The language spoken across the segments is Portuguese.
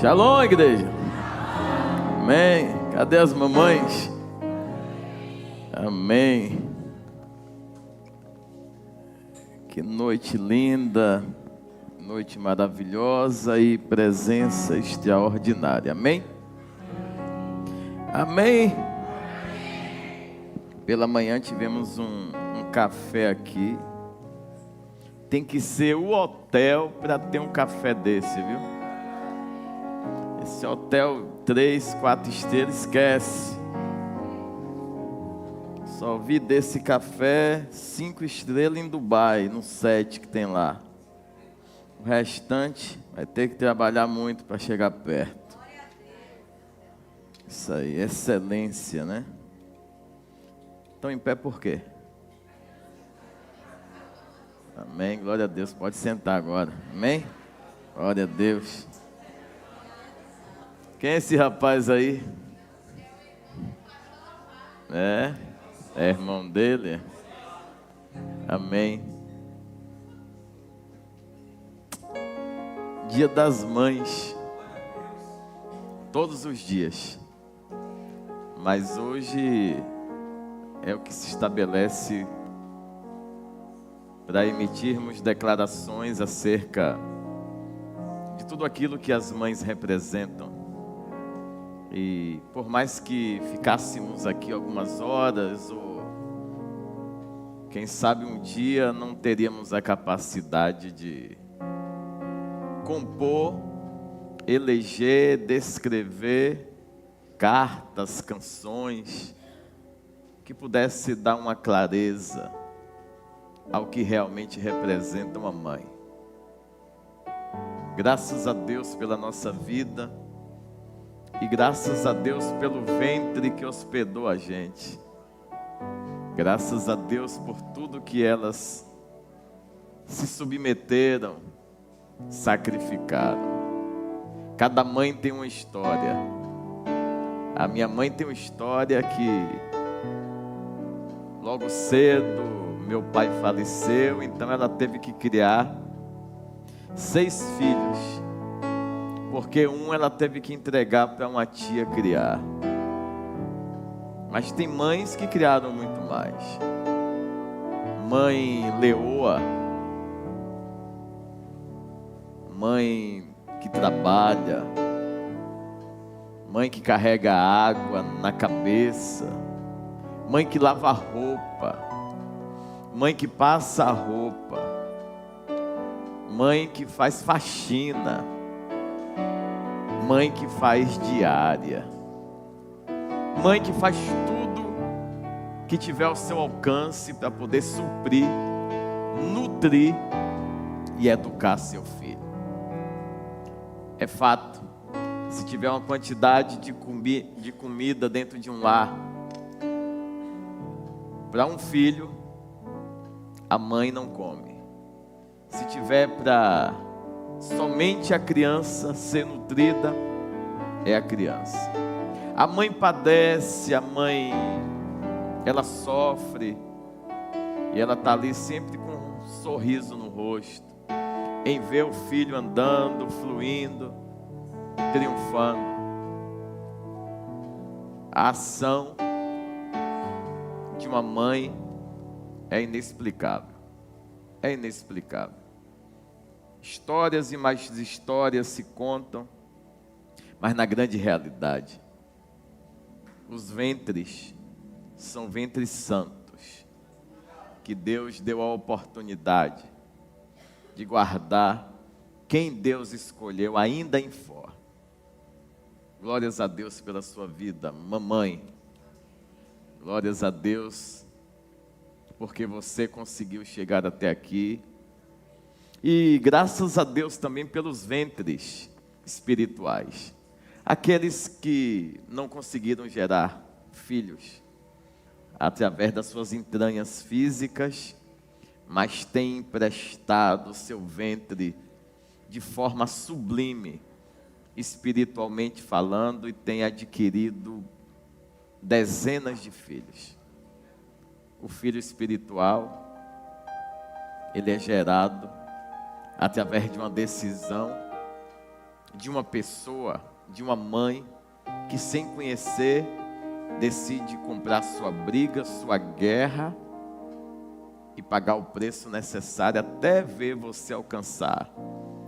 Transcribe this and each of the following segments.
Shalom, igreja. Amém. Cadê as mamães? Amém. Que noite linda, noite maravilhosa e presença extraordinária. Amém? Amém. Pela manhã tivemos um café aqui. Tem que ser o hotel para ter um café desse, viu? Esse hotel 3, 4 estrelas, esquece. Só vi desse café 5 estrelas em Dubai, no 7 que tem lá. O restante vai ter que trabalhar muito para chegar perto. Isso aí, excelência, né? Estão em pé por quê? Amém, glória a Deus. Pode sentar agora. Amém? Glória a Deus. Quem é esse rapaz aí? É irmão dele? Amém. Dia das Mães. Todos os dias. Mas hoje é o que se estabelece para emitirmos declarações acerca de tudo aquilo que as mães representam. E por mais que ficássemos aqui algumas horas, ou quem sabe um dia não teríamos a capacidade de compor, eleger, descrever cartas, canções, que pudesse dar uma clareza ao que realmente representa uma mãe. Graças a Deus pela nossa vida e graças a Deus pelo ventre que hospedou a gente. Graças a Deus por tudo que elas se submeteram, sacrificaram. Cada mãe tem uma história. A minha mãe tem uma história que logo cedo meu pai faleceu, então ela teve que criar 6 filhos, porque ela teve que entregar para uma tia criar. Mas tem mães que criaram muito mais. Mãe leoa, mãe que trabalha, mãe que carrega água na cabeça, mãe que lava roupa, mãe que passa a roupa, mãe que faz faxina, mãe que faz diária, mãe que faz tudo que tiver ao seu alcance para poder suprir, nutrir e educar seu filho. É fato, se tiver uma quantidade de comida dentro de um lar, para um filho, a mãe não come. Se tiver para somente a criança ser nutrida, é a criança. A mãe padece, a mãe, ela sofre, e ela está ali sempre com um sorriso no rosto, em ver o filho andando, fluindo, triunfando. A ação de uma mãe é inexplicável. É inexplicável. Histórias e mais histórias se contam, mas na grande realidade, os ventres são ventres santos, que Deus deu a oportunidade de guardar quem Deus escolheu ainda em forma. Glórias a Deus pela sua vida, mamãe. Glórias a Deus porque você conseguiu chegar até aqui. E graças a Deus também pelos ventres espirituais. Aqueles que não conseguiram gerar filhos através das suas entranhas físicas, mas têm emprestado seu ventre de forma sublime, espiritualmente falando, e têm adquirido dezenas de filhos. O filho espiritual, ele é gerado através de uma decisão de uma pessoa, de uma mãe, que sem conhecer, decide comprar sua briga, sua guerra, e pagar o preço necessário até ver você alcançar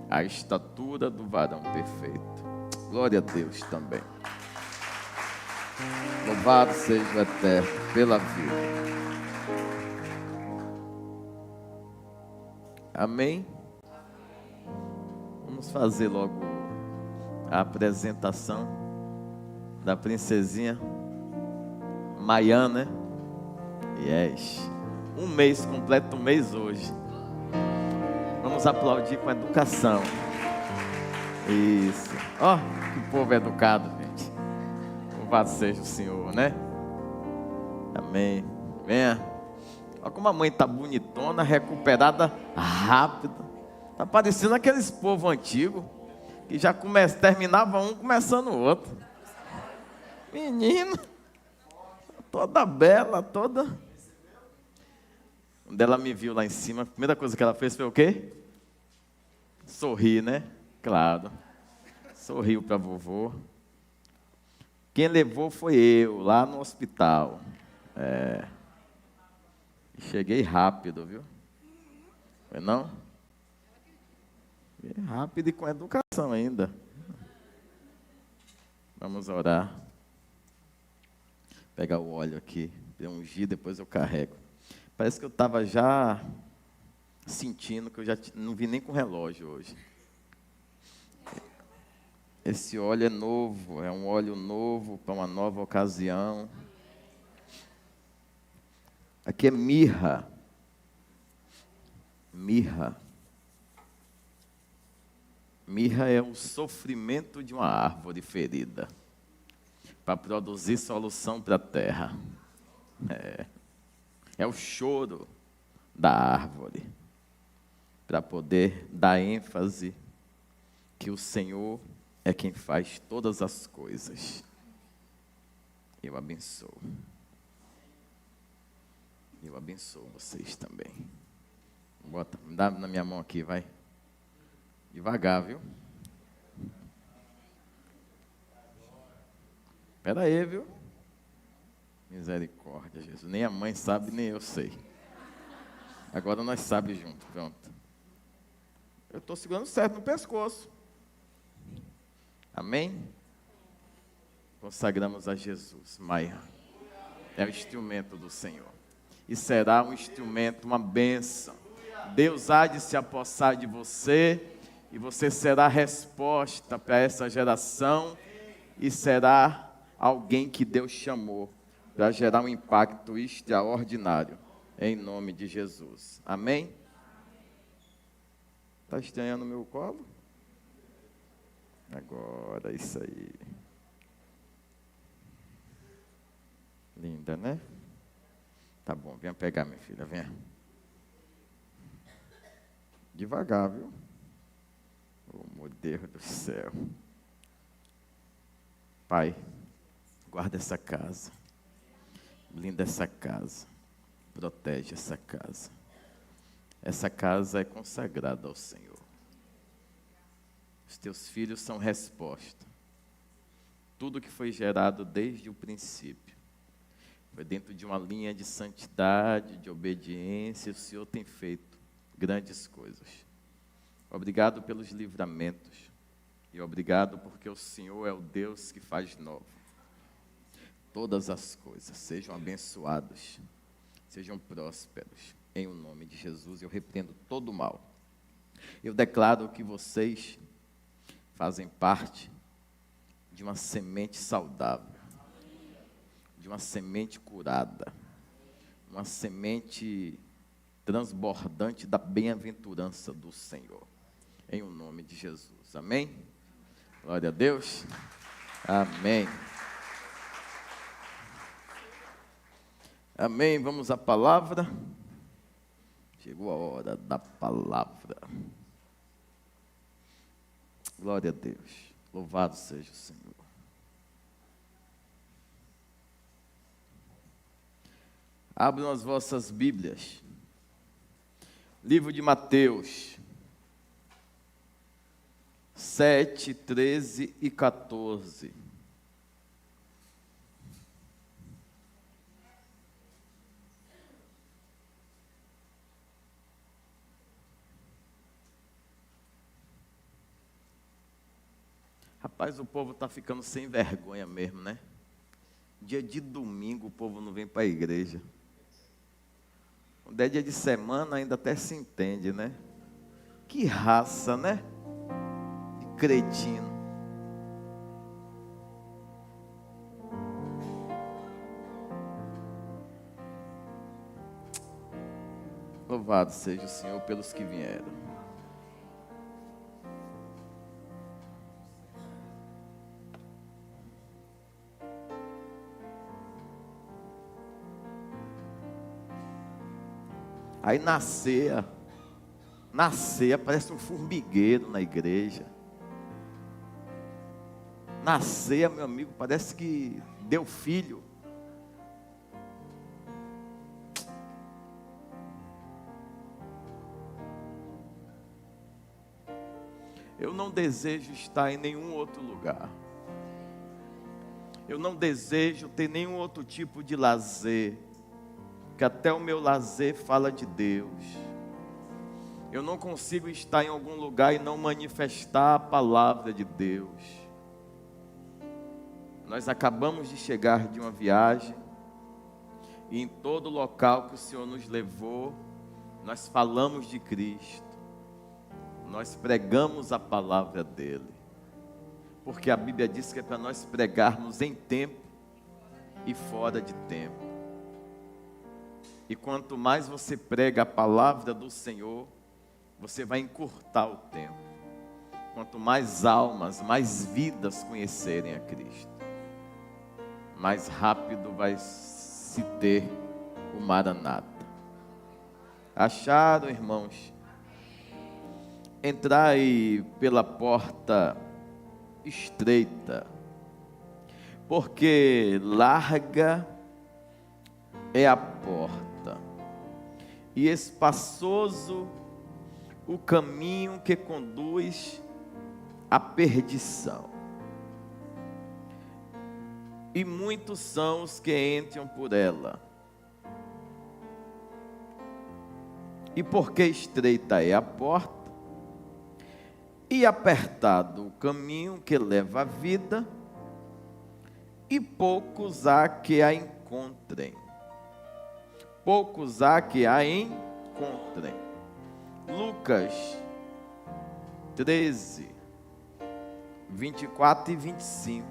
a estatura do varão perfeito. Glória a Deus também. Louvado seja o Eterno pela vida. Amém? Vamos fazer logo a apresentação da princesinha Maiana, né? Yes. Um mês, completo um mês hoje. Vamos aplaudir com educação. Isso. Ó, que povo educado, gente. Louvado seja o Senhor, né? Amém. Venha. Olha como a mãe tá bonitona, recuperada rápido. Tá parecendo aqueles povos antigos que já terminava um, começando o outro. Menina, toda bela, toda. Quando ela me viu lá em cima, a primeira coisa que ela fez foi o quê? Sorrir, né? Claro. Sorriu para vovô. Quem levou foi eu, lá no hospital. Cheguei rápido, viu? Foi não? Cheguei rápido e com educação ainda. Vamos orar. Pegar o óleo aqui, ungir, depois eu carrego. Parece que eu estava já sentindo que eu já não vi nem com relógio hoje. Esse óleo é novo, é um óleo novo para uma nova ocasião. Aqui é mirra. Mirra. Mirra é o sofrimento de uma árvore ferida para produzir solução para a terra. É o choro da árvore, para poder dar ênfase que o Senhor é quem faz todas as coisas. Eu abençoo. Eu abençoo vocês também. Bota, me dá na minha mão aqui, vai. Devagar, viu? Espera aí, viu? Misericórdia, Jesus. Nem a mãe sabe, nem eu sei. Agora nós sabemos junto. Pronto. Eu estou segurando certo no pescoço. Amém? Consagramos a Jesus. Maia é o instrumento do Senhor. E será um instrumento, uma bênção. Deus há de se apossar de você. E você será a resposta para essa geração. E será alguém que Deus chamou para gerar um impacto extraordinário, em nome de Jesus. Amém? Está estranhando o meu colo? Agora, isso aí. Linda, né? Tá bom, venha pegar, minha filha, venha. Devagar, viu? Oh, meu Deus do céu. Pai, guarda essa casa. Blinda essa casa, protege essa casa. Essa casa é consagrada ao Senhor. Os teus filhos são resposta. Tudo que foi gerado desde o princípio foi dentro de uma linha de santidade, de obediência. O Senhor tem feito grandes coisas. Obrigado pelos livramentos. E obrigado porque o Senhor é o Deus que faz novo todas as coisas. Sejam abençoados, sejam prósperos, em o nome de Jesus. Eu repreendo todo o mal. Eu declaro que vocês fazem parte de uma semente saudável, de uma semente curada, uma semente transbordante da bem-aventurança do Senhor, em o nome de Jesus. Amém? Glória a Deus. Amém. Amém, vamos à palavra. Chegou a hora da palavra. Glória a Deus. Louvado seja o Senhor. Abram as vossas Bíblias. Livro de Mateus. 7, 13 e 14. Rapaz, o povo está ficando sem vergonha mesmo, né? Dia de domingo o povo não vem para a igreja. Quando é dia de semana ainda até se entende, né? Que raça, né? De cretino. Louvado seja o Senhor pelos que vieram. Aí na ceia parece um formigueiro na igreja. Na ceia, meu amigo, parece que deu filho. Eu não desejo estar em nenhum outro lugar. Eu não desejo ter nenhum outro tipo de lazer, que até o meu lazer fala de Deus. Eu não consigo estar em algum lugar e não manifestar a palavra de Deus. Nós acabamos de chegar de uma viagem, e em todo local que o Senhor nos levou, nós falamos de Cristo. Nós pregamos a palavra dele, porque a Bíblia diz que é para nós pregarmos em tempo e fora de tempo. E quanto mais você prega a palavra do Senhor, você vai encurtar o tempo. Quanto mais almas, mais vidas conhecerem a Cristo, mais rápido vai se ter o Maranata. Acharam, irmãos? Entrai pela porta estreita, porque larga é a porta, e espaçoso o caminho que conduz à perdição, e muitos são os que entram por ela. E porque estreita é a porta, e apertado o caminho que leva à vida, e poucos há que a encontrem. Poucos há que a encontrem. Lucas 13, 24 e 25.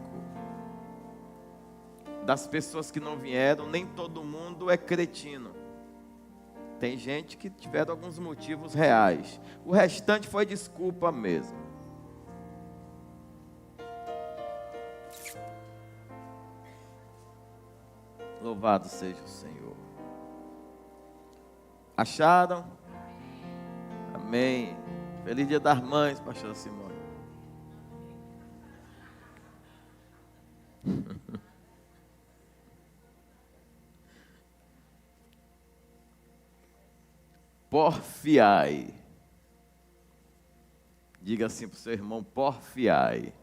Das pessoas que não vieram, nem todo mundo é cretino. Tem gente que tiveram alguns motivos reais. O restante foi desculpa mesmo. Louvado seja o Senhor. Acharam? Amém. Feliz Dia das Mães, pastor Simone. Porfiai. Diga assim para o seu irmão: porfiai.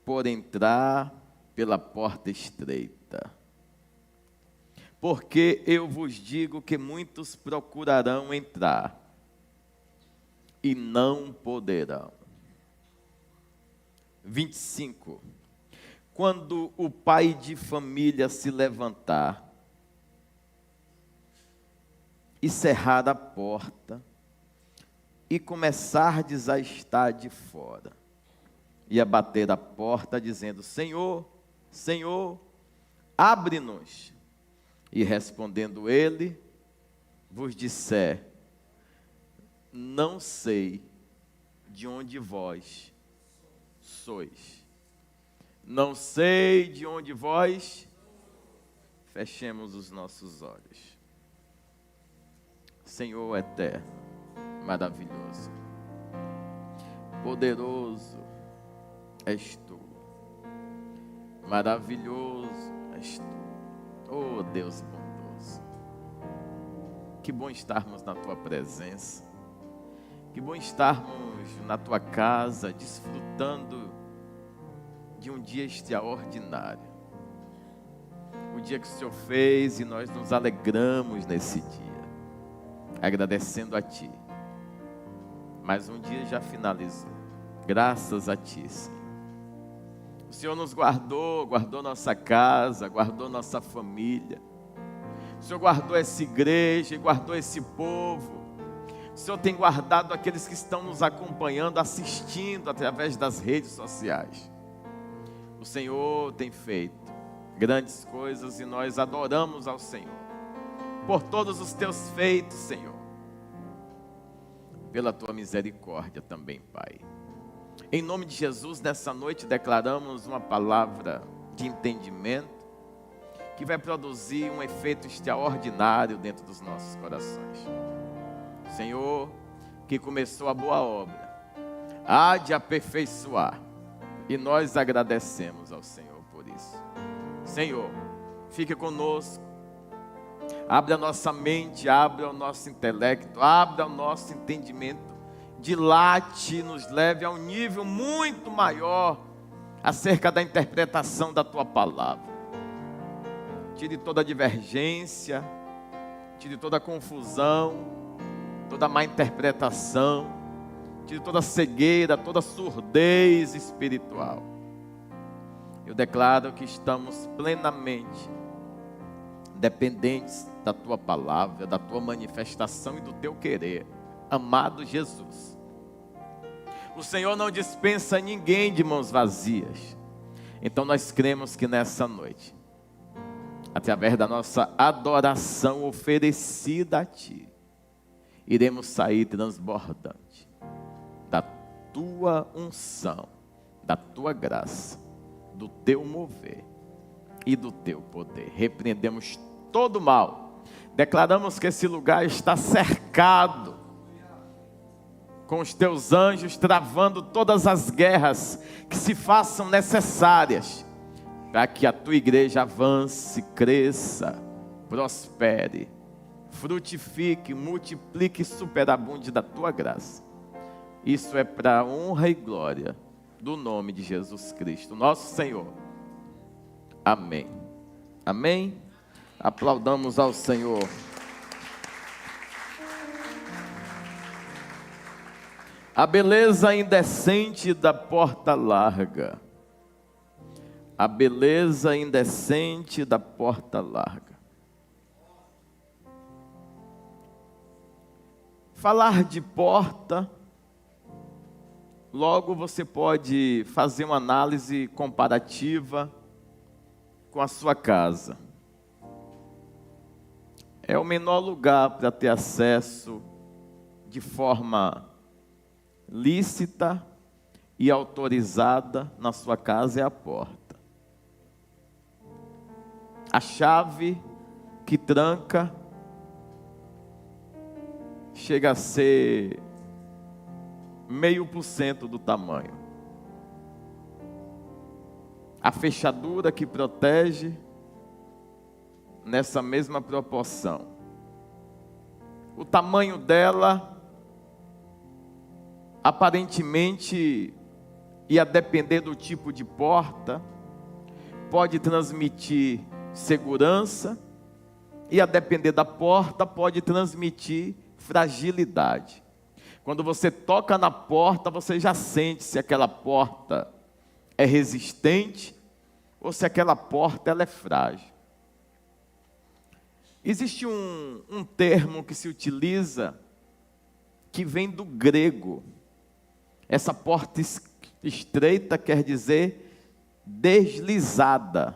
Por entrar pela porta estreita. Porque eu vos digo que muitos procurarão entrar e não poderão. 25. Quando o pai de família se levantar e cerrar a porta, e começardes a estar de fora, e a bater a porta, dizendo: Senhor, Senhor, abre-nos. E respondendo ele, vos disser: não sei de onde vós sois. Não sei de onde vós. Fechemos os nossos olhos. Senhor eterno, maravilhoso, poderoso és tu, maravilhoso és tu. Oh Deus bondoso, que bom estarmos na tua presença, Que bom estarmos na tua casa, desfrutando de um dia extraordinário. O dia que o Senhor fez e nós nos alegramos nesse dia, agradecendo a Ti. Mas um dia já finalizou, graças a Ti, Senhor. O Senhor nos guardou, guardou nossa casa, guardou nossa família. O Senhor guardou essa igreja, guardou esse povo. O Senhor tem guardado aqueles que estão nos acompanhando, assistindo através das redes sociais. O Senhor tem feito grandes coisas e nós adoramos ao Senhor por todos os teus feitos, Senhor, pela tua misericórdia também, Pai. Em nome de Jesus, nessa noite declaramos uma palavra de entendimento que vai produzir um efeito extraordinário dentro dos nossos corações. Senhor, que começou a boa obra, há de aperfeiçoar, e nós agradecemos ao Senhor por isso. Senhor, fique conosco, abra a nossa mente, abra o nosso intelecto, abra o nosso entendimento, dilate, nos leve a um nível muito maior acerca da interpretação da Tua palavra. Tire toda divergência, tire toda confusão, toda má interpretação, tire toda cegueira, toda surdez espiritual. Eu declaro que estamos plenamente dependentes da Tua palavra, da Tua manifestação e do Teu querer, amado Jesus. O Senhor não dispensa ninguém de mãos vazias. Então nós cremos que nessa noite, através da nossa adoração oferecida a Ti, iremos sair transbordante da Tua unção, da Tua graça, do Teu mover e do Teu poder. Repreendemos todo o mal. Declaramos que esse lugar está cercado com os Teus anjos, travando todas as guerras que se façam necessárias para que a Tua igreja avance, cresça, prospere, frutifique, multiplique e superabunde da Tua graça. Isso é para a honra e glória do nome de Jesus Cristo, nosso Senhor. Amém. Amém. Aplaudamos ao Senhor. A beleza indecente da porta larga. A beleza indecente da porta larga. Falar de porta, logo você pode fazer uma análise comparativa com a sua casa. É o menor lugar para ter acesso de forma lícita e autorizada na sua casa é a porta. A chave que tranca chega a ser 0,5% do tamanho. A fechadura que protege, nessa mesma proporção. O tamanho dela, aparentemente, e a depender do tipo de porta, pode transmitir segurança, e a depender da porta, pode transmitir fragilidade. Quando você toca na porta, você já sente se aquela porta é resistente ou se aquela porta ela é frágil. Existe um termo que se utiliza que vem do grego. Essa porta estreita quer dizer deslizada.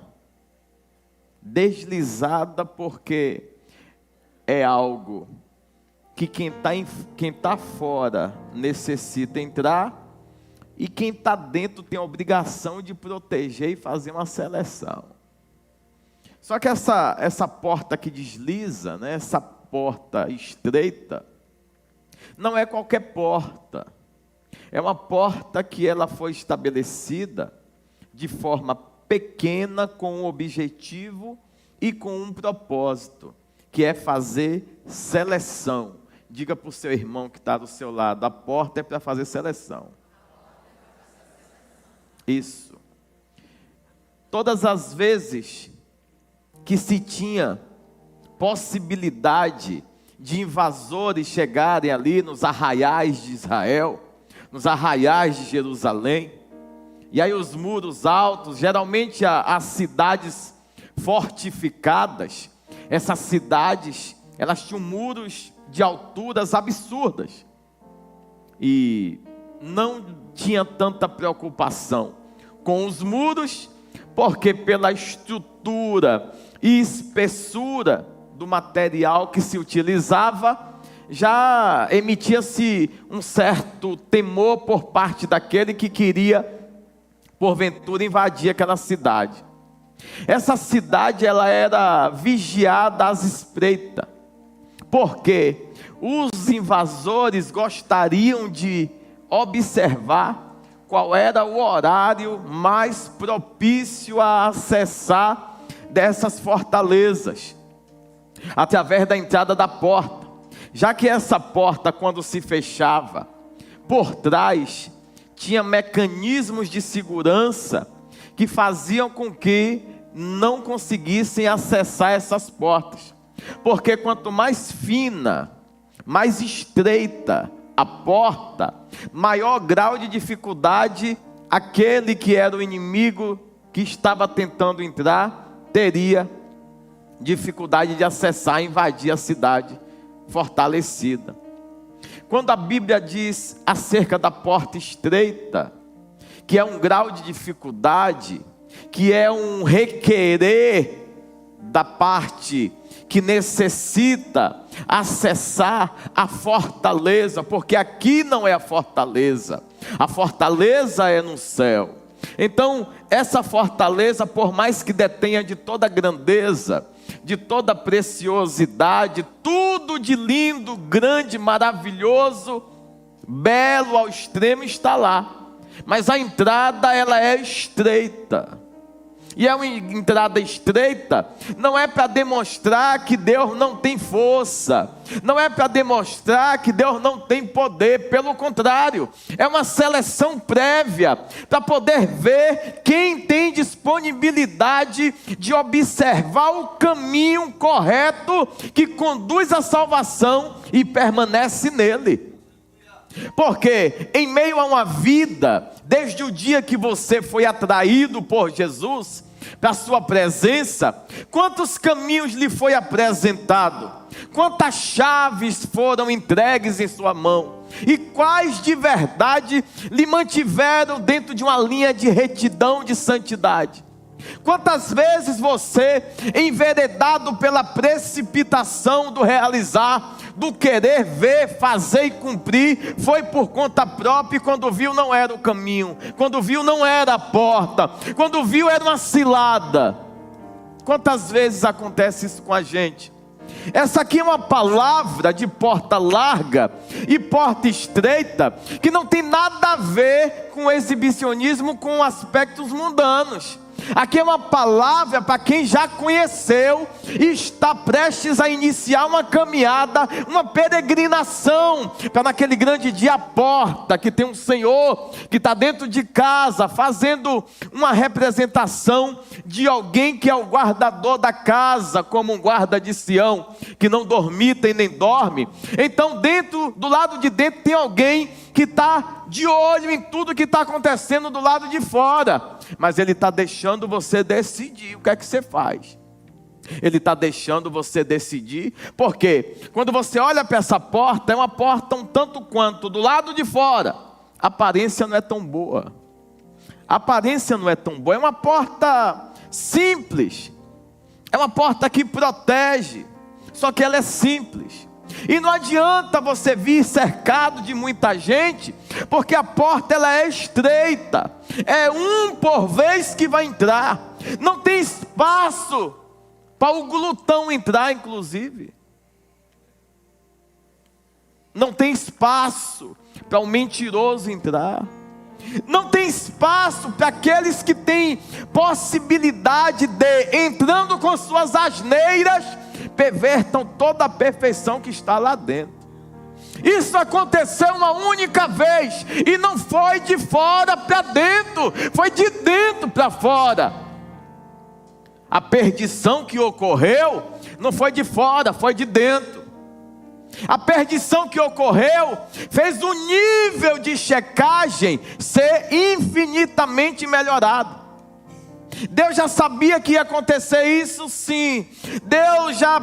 Deslizada porque é algo que quem tá fora necessita entrar e quem está dentro tem a obrigação de proteger e fazer uma seleção. Só que essa porta que desliza, né, essa porta estreita, não é qualquer porta. É uma porta que ela foi estabelecida de forma pequena, com um objetivo e com um propósito, que é fazer seleção, Diga para o seu irmão que está do seu lado: a porta é para fazer seleção. Isso. Todas as vezes que se tinha possibilidade de invasores chegarem ali nos arraiais de Israel, nos arraiais de Jerusalém, e aí os muros altos, geralmente as cidades fortificadas, essas cidades, elas tinham muros de alturas absurdas, e não tinha tanta preocupação com os muros, porque pela estrutura e espessura do material que se utilizava, já emitia-se um certo temor por parte daquele que queria, porventura, invadir aquela cidade. Essa cidade, ela era vigiada às espreitas, porque os invasores gostariam de observar qual era o horário mais propício a acessar dessas fortalezas, através da entrada da porta, já que essa porta, quando se fechava, por trás, tinha mecanismos de segurança, que faziam com que não conseguissem acessar essas portas, porque quanto mais fina, mais estreita a porta, maior grau de dificuldade aquele que era o inimigo que estava tentando entrar, teria dificuldade de acessar, invadir a cidade fortalecida. Quando a Bíblia diz acerca da porta estreita, que é um grau de dificuldade, que é um requerer da parte que necessita acessar a fortaleza, porque aqui não é a fortaleza é no céu. Então, essa fortaleza, por mais que detenha de toda grandeza, de toda preciosidade, tudo de lindo, grande, maravilhoso, belo ao extremo, está lá. Mas a entrada, ela é estreita. E é uma entrada estreita, não é para demonstrar que Deus não tem força, não é para demonstrar que Deus não tem poder, pelo contrário, é uma seleção prévia, para poder ver quem tem disponibilidade de observar o caminho correto, que conduz à salvação e permanece nele. Porque em meio a uma vida, desde o dia que você foi atraído por Jesus para a sua presença, quantos caminhos lhe foi apresentado, quantas chaves foram entregues em sua mão, e quais de verdade lhe mantiveram dentro de uma linha de retidão, de santidade. Quantas vezes você, enveredado pela precipitação do realizar, do querer ver, fazer e cumprir, foi por conta própria, e quando viu não era o caminho, quando viu não era a porta, quando viu era uma cilada. Quantas vezes acontece isso com a gente? Essa aqui é uma palavra de porta larga e porta estreita, que não tem nada a ver com exibicionismo, com aspectos mundanos. Aqui é uma palavra para quem já conheceu e está prestes a iniciar uma caminhada, uma peregrinação, para naquele grande dia a porta, que tem um Senhor que está dentro de casa, fazendo uma representação de alguém que é o guardador da casa, como um guarda de Sião, que não dormita e nem dorme. Então do lado de dentro tem alguém que está de olho em tudo que está acontecendo do lado de fora, mas ele está deixando você decidir o que é que você faz. Ele está deixando você decidir, porque quando você olha para essa porta, é uma porta um tanto quanto do lado de fora, a aparência não é tão boa, é uma porta simples, é uma porta que protege, só que ela é simples. E não adianta você vir cercado de muita gente, porque a porta ela é estreita, é um por vez que vai entrar, não tem espaço para o glutão entrar, inclusive não tem espaço para o mentiroso entrar, não tem espaço para aqueles que têm possibilidade de, entrando com suas asneiras, pervertam toda a perfeição que está lá dentro. Isso aconteceu uma única vez, e não foi de fora para dentro, foi de dentro para fora. A perdição que ocorreu não foi de fora, foi de dentro. A perdição que ocorreu fez o nível de checagem ser infinitamente melhorado. Deus já sabia que ia acontecer isso, sim. Deus já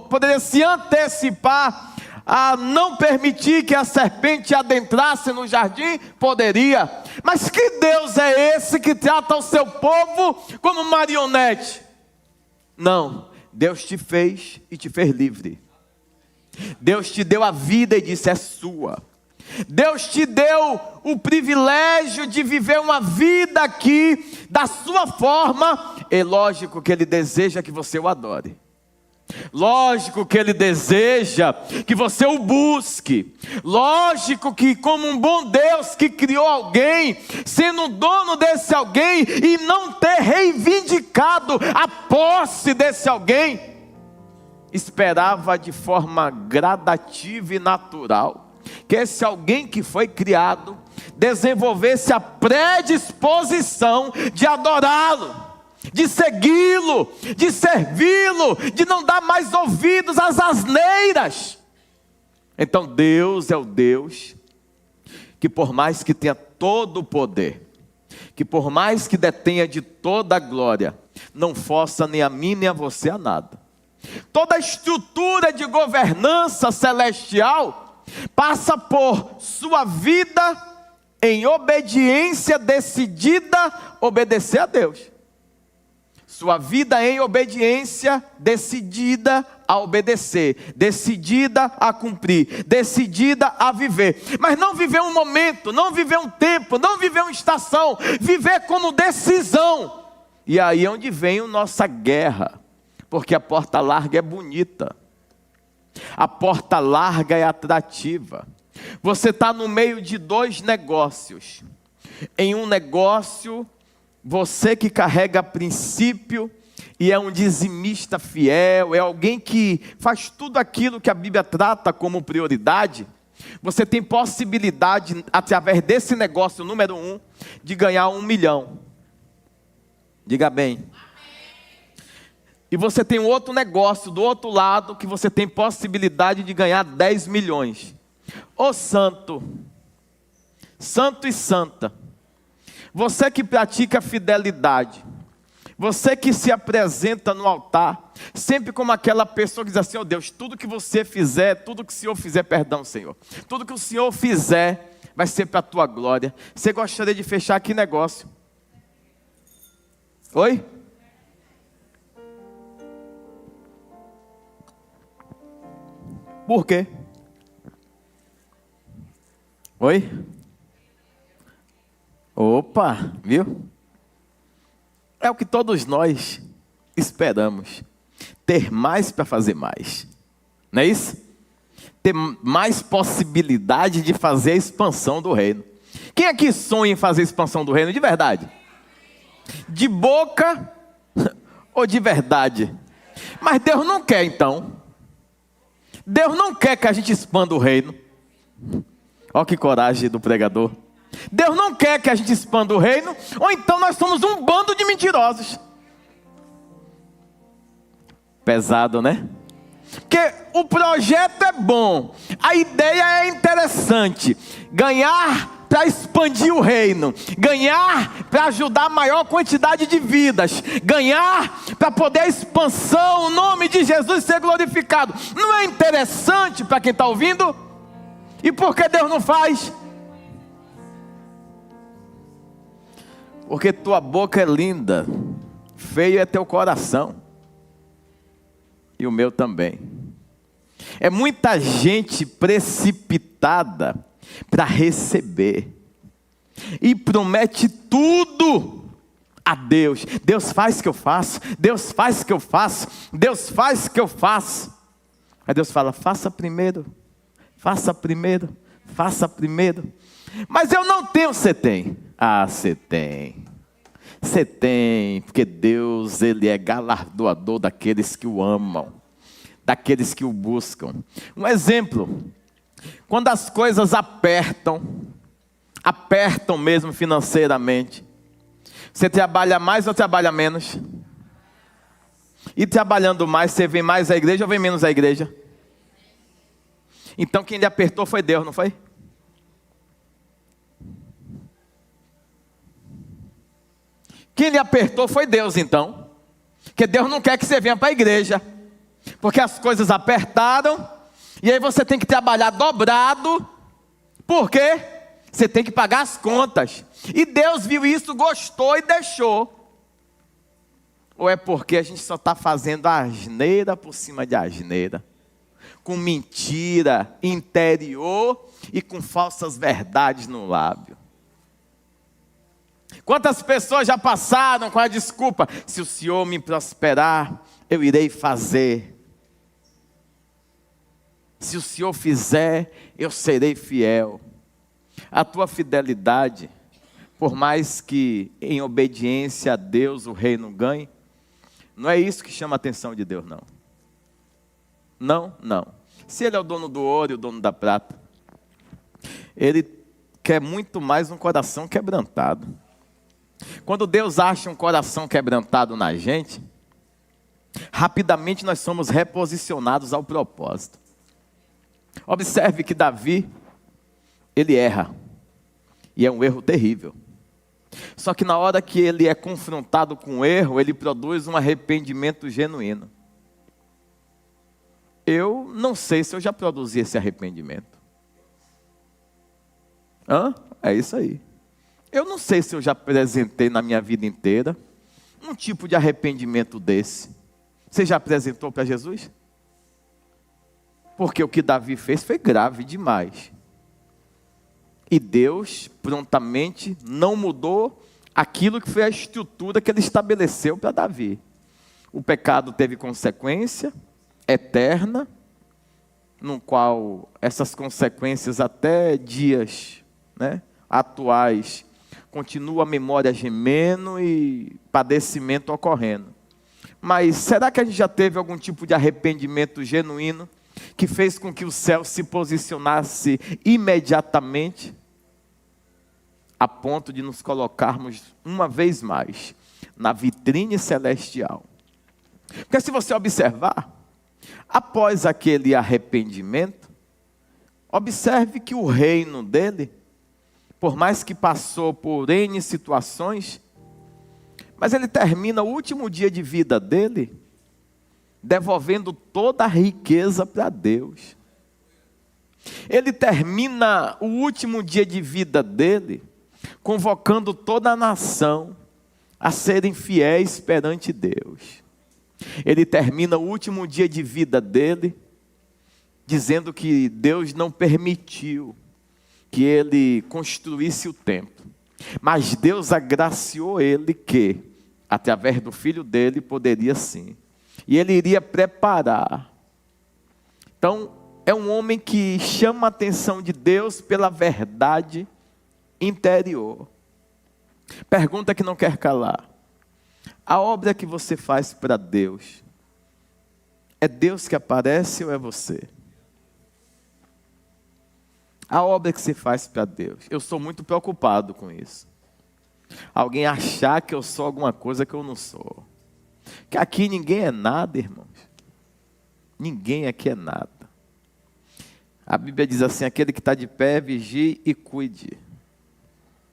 poderia se antecipar a não permitir que a serpente adentrasse no jardim? Poderia. Mas que Deus é esse que trata o seu povo como marionete? Não, Deus te fez e te fez livre. Deus te deu a vida e disse: é sua. Deus te deu o privilégio de viver uma vida aqui da sua forma. É lógico que Ele deseja que você o adore. Lógico que Ele deseja que você o busque. Lógico que, como um bom Deus que criou alguém, sendo dono desse alguém e não ter reivindicado a posse desse alguém, esperava de forma gradativa e natural que esse alguém que foi criado desenvolvesse a predisposição de adorá-lo, de segui-lo, de servi-lo, de não dar mais ouvidos às asneiras. Então Deus é o Deus que, por mais que tenha todo o poder, que por mais que detenha de toda a glória, não força nem a mim nem a você a nada. Toda a estrutura de governança celestial passa por sua vida em obediência decidida, obedecer a Deus. Sua vida em obediência decidida a obedecer, decidida a cumprir, decidida a viver. Mas não viver um momento, não viver um tempo, não viver uma estação, viver como decisão. E aí é onde vem a nossa guerra, porque a porta larga é bonita. A porta larga é atrativa. Você está no meio de dois negócios. Em um negócio, você que carrega princípio e é um dizimista fiel, é alguém que faz tudo aquilo que a Bíblia trata como prioridade. Você tem possibilidade, através desse negócio número 1, de ganhar 1 milhão. Diga bem. E você tem um outro negócio do outro lado, que você tem possibilidade de ganhar 10 milhões. Ô santo, santo e santa, você que pratica fidelidade, você que se apresenta no altar, sempre como aquela pessoa que diz assim: ó Deus, tudo que você fizer, tudo que o Senhor fizer, perdão Senhor, tudo que o Senhor fizer, vai ser para a tua glória. Você gostaria de fechar que negócio? Oi? Por quê? Oi? Opa, viu? É o que todos nós esperamos. Ter mais para fazer mais. Não é isso? Ter mais possibilidade de fazer a expansão do reino. Quem aqui sonha em fazer a expansão do reino de verdade? De boca ou de verdade? Mas Deus não quer então. Deus não quer que a gente expanda o reino. Olha que coragem do pregador. Deus não quer que a gente expanda o reino, ou então nós somos um bando de mentirosos. Pesado, né? Porque o projeto é bom, a ideia é interessante. Ganhar para expandir o reino, ganhar para ajudar a maior quantidade de vidas, ganhar para poder a expansão, o nome de Jesus ser glorificado. Não é interessante para quem está ouvindo? E por que Deus não faz? Porque tua boca é linda, feio é teu coração, e o meu também. É muita gente precipitada para receber, e promete tudo a Deus. Deus faz que eu faço, Deus faz que eu faço, Deus faz que eu faço. Aí Deus fala: faça primeiro, faça primeiro, faça primeiro. Mas eu não tenho. Você tem. Ah, você tem. Você tem, porque Deus, Ele é galardoador daqueles que o amam. daqueles que o buscam. Um exemplo, quando as coisas apertam mesmo financeiramente, você trabalha mais ou trabalha menos? E trabalhando mais, você vem mais à igreja ou vem menos à igreja? Então quem lhe apertou foi Deus, não foi? Quem lhe apertou foi Deus, então. Porque Deus não quer que você venha para a igreja. Porque as coisas apertaram. E aí você tem que trabalhar dobrado. Por quê? Você tem que pagar as contas. E Deus viu isso, gostou e deixou. Ou é porque a gente só está fazendo asneira por cima de asneira? Com mentira interior e com falsas verdades no lábio. Quantas pessoas já passaram com a desculpa: se o Senhor me prosperar, eu irei fazer. Se o Senhor fizer, eu serei fiel. A tua fidelidade, por mais que em obediência a Deus o reino ganhe, não é isso que chama a atenção de Deus, não. Não. Se Ele é o dono do ouro e o dono da prata, Ele quer muito mais um coração quebrantado. Quando Deus acha um coração quebrantado na gente, rapidamente nós somos reposicionados ao propósito. Observe que Davi, ele erra, e é um erro terrível. Só que na hora que ele é confrontado com o erro, ele produz um arrependimento genuíno. Eu não sei se eu já produzi esse arrependimento. É isso aí. Eu não sei se eu já apresentei na minha vida inteira um tipo de arrependimento desse. Você já apresentou para Jesus? Porque o que Davi fez foi grave demais. E Deus prontamente não mudou aquilo que foi a estrutura que Ele estabeleceu para Davi. O pecado teve consequência eterna, no qual essas consequências até dias, atuais, continua a memória gemendo e padecimento ocorrendo. Mas será que a gente já teve algum tipo de arrependimento genuíno que fez com que o céu se posicionasse imediatamente a ponto de nos colocarmos uma vez mais na vitrine celestial? Porque se você observar, após aquele arrependimento, observe que o reino dele, por mais que passou por N situações, mas ele termina o último dia de vida dele, devolvendo toda a riqueza para Deus. Ele termina o último dia de vida dele, convocando toda a nação a serem fiéis perante Deus. Ele termina o último dia de vida dele, dizendo que Deus não permitiu que ele construísse o templo. Mas Deus agraciou ele que, através do filho dele, poderia sim. E ele iria preparar. Então, é um homem que chama a atenção de Deus pela verdade interior. Pergunta que não quer calar: a obra que você faz para Deus, é Deus que aparece ou é você? A obra que você faz para Deus. Eu sou muito preocupado com isso. Alguém achar que eu sou alguma coisa que eu não sou. Que aqui ninguém é nada, irmãos. Ninguém aqui é nada. A Bíblia diz assim: aquele que está de pé, vigie e cuide,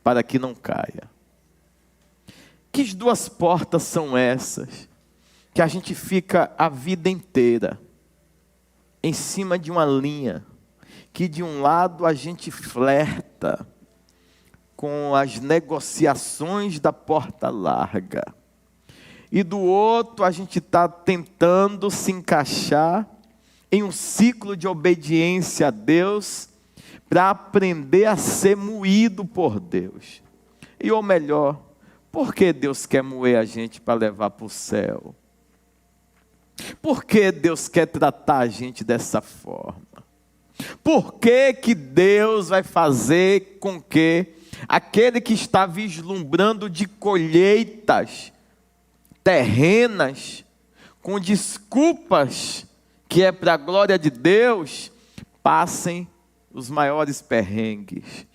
para que não caia. Que duas portas são essas, que a gente fica a vida inteira em cima de uma linha, que de um lado a gente flerta com as negociações da porta larga, e do outro a gente está tentando se encaixar em um ciclo de obediência a Deus, para aprender a ser moído por Deus. E ou melhor, por que Deus quer moer a gente para levar para o céu? Por que Deus quer tratar a gente dessa forma? Por que que Deus vai fazer com que aquele que está vislumbrando de colheitas terrenas, com desculpas que é para a glória de Deus, passem os maiores perrengues.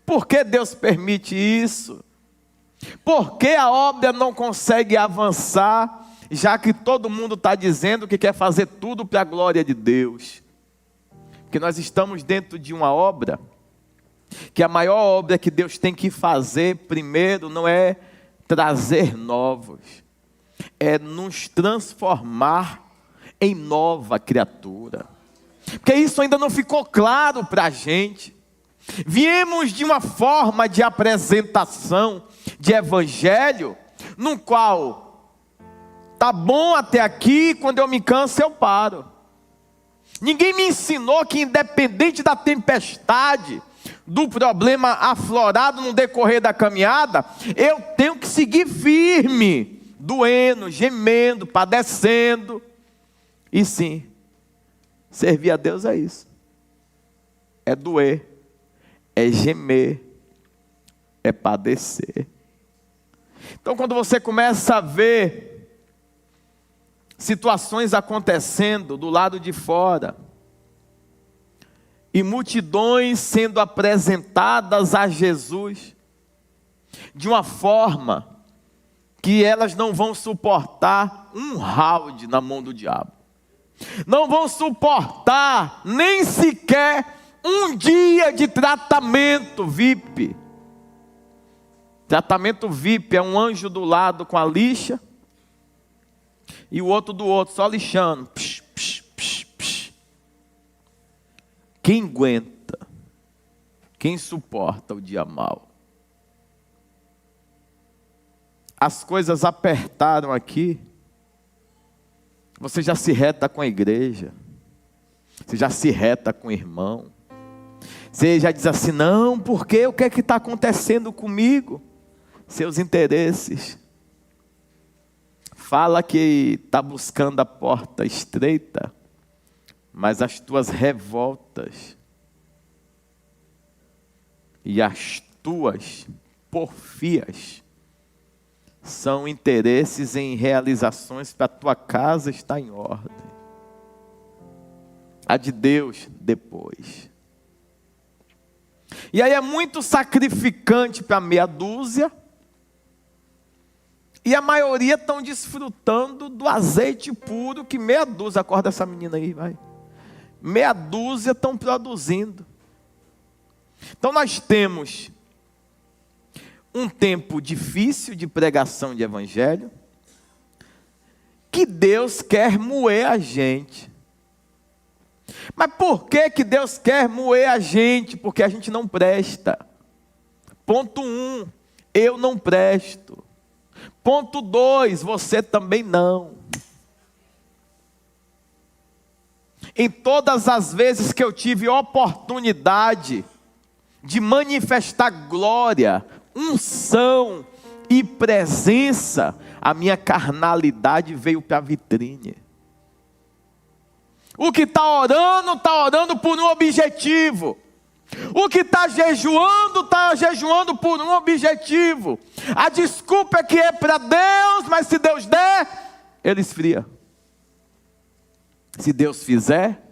Por que Deus permite isso? Por que a obra não consegue avançar, já que todo mundo está dizendo que quer fazer tudo para a glória de Deus? Porque nós estamos dentro de uma obra, que a maior obra que Deus tem que fazer primeiro não é trazer novos, é nos transformar em nova criatura. Porque isso ainda não ficou claro para a gente. Viemos de uma forma de apresentação de evangelho, no qual tá bom até aqui, quando eu me canso eu paro. Ninguém me ensinou que independente da tempestade, do problema aflorado no decorrer da caminhada, eu tenho que seguir firme, doendo, gemendo, padecendo. E sim, servir a Deus é isso, é doer, é gemer, é padecer. Então quando você começa a ver situações acontecendo do lado de fora, e multidões sendo apresentadas a Jesus, de uma forma que elas não vão suportar um round na mão do diabo, não vão suportar nem sequer um dia de tratamento VIP. Tratamento VIP é um anjo do lado com a lixa, e o outro do outro, só lixando. Psh, psh, psh, psh. Quem aguenta? Quem suporta o dia mau? As coisas apertaram aqui. Você já se reta com a igreja. Você já se reta com o irmão. Você já diz assim, não, porque o que é que está acontecendo comigo? Seus interesses. Fala que está buscando a porta estreita, mas as tuas revoltas e as tuas porfias são interesses em realizações para a tua casa estar em ordem. A de Deus depois. E aí é muito sacrificante para meia dúzia, e a maioria estão desfrutando do azeite puro que meia dúzia, acorda essa menina aí, vai. Meia dúzia estão produzindo. Então nós temos um tempo difícil de pregação de evangelho, que Deus quer moer a gente. Mas por que Deus quer moer a gente? Porque a gente não presta. Ponto 1, eu não presto. Ponto 2, você também não. Em todas as vezes que eu tive oportunidade de manifestar glória, unção e presença, a minha carnalidade veio para a vitrine. O que está orando por um objetivo. O que está jejuando por um objetivo. A desculpa é que é para Deus, mas se Deus der, ele esfria. Se Deus fizer,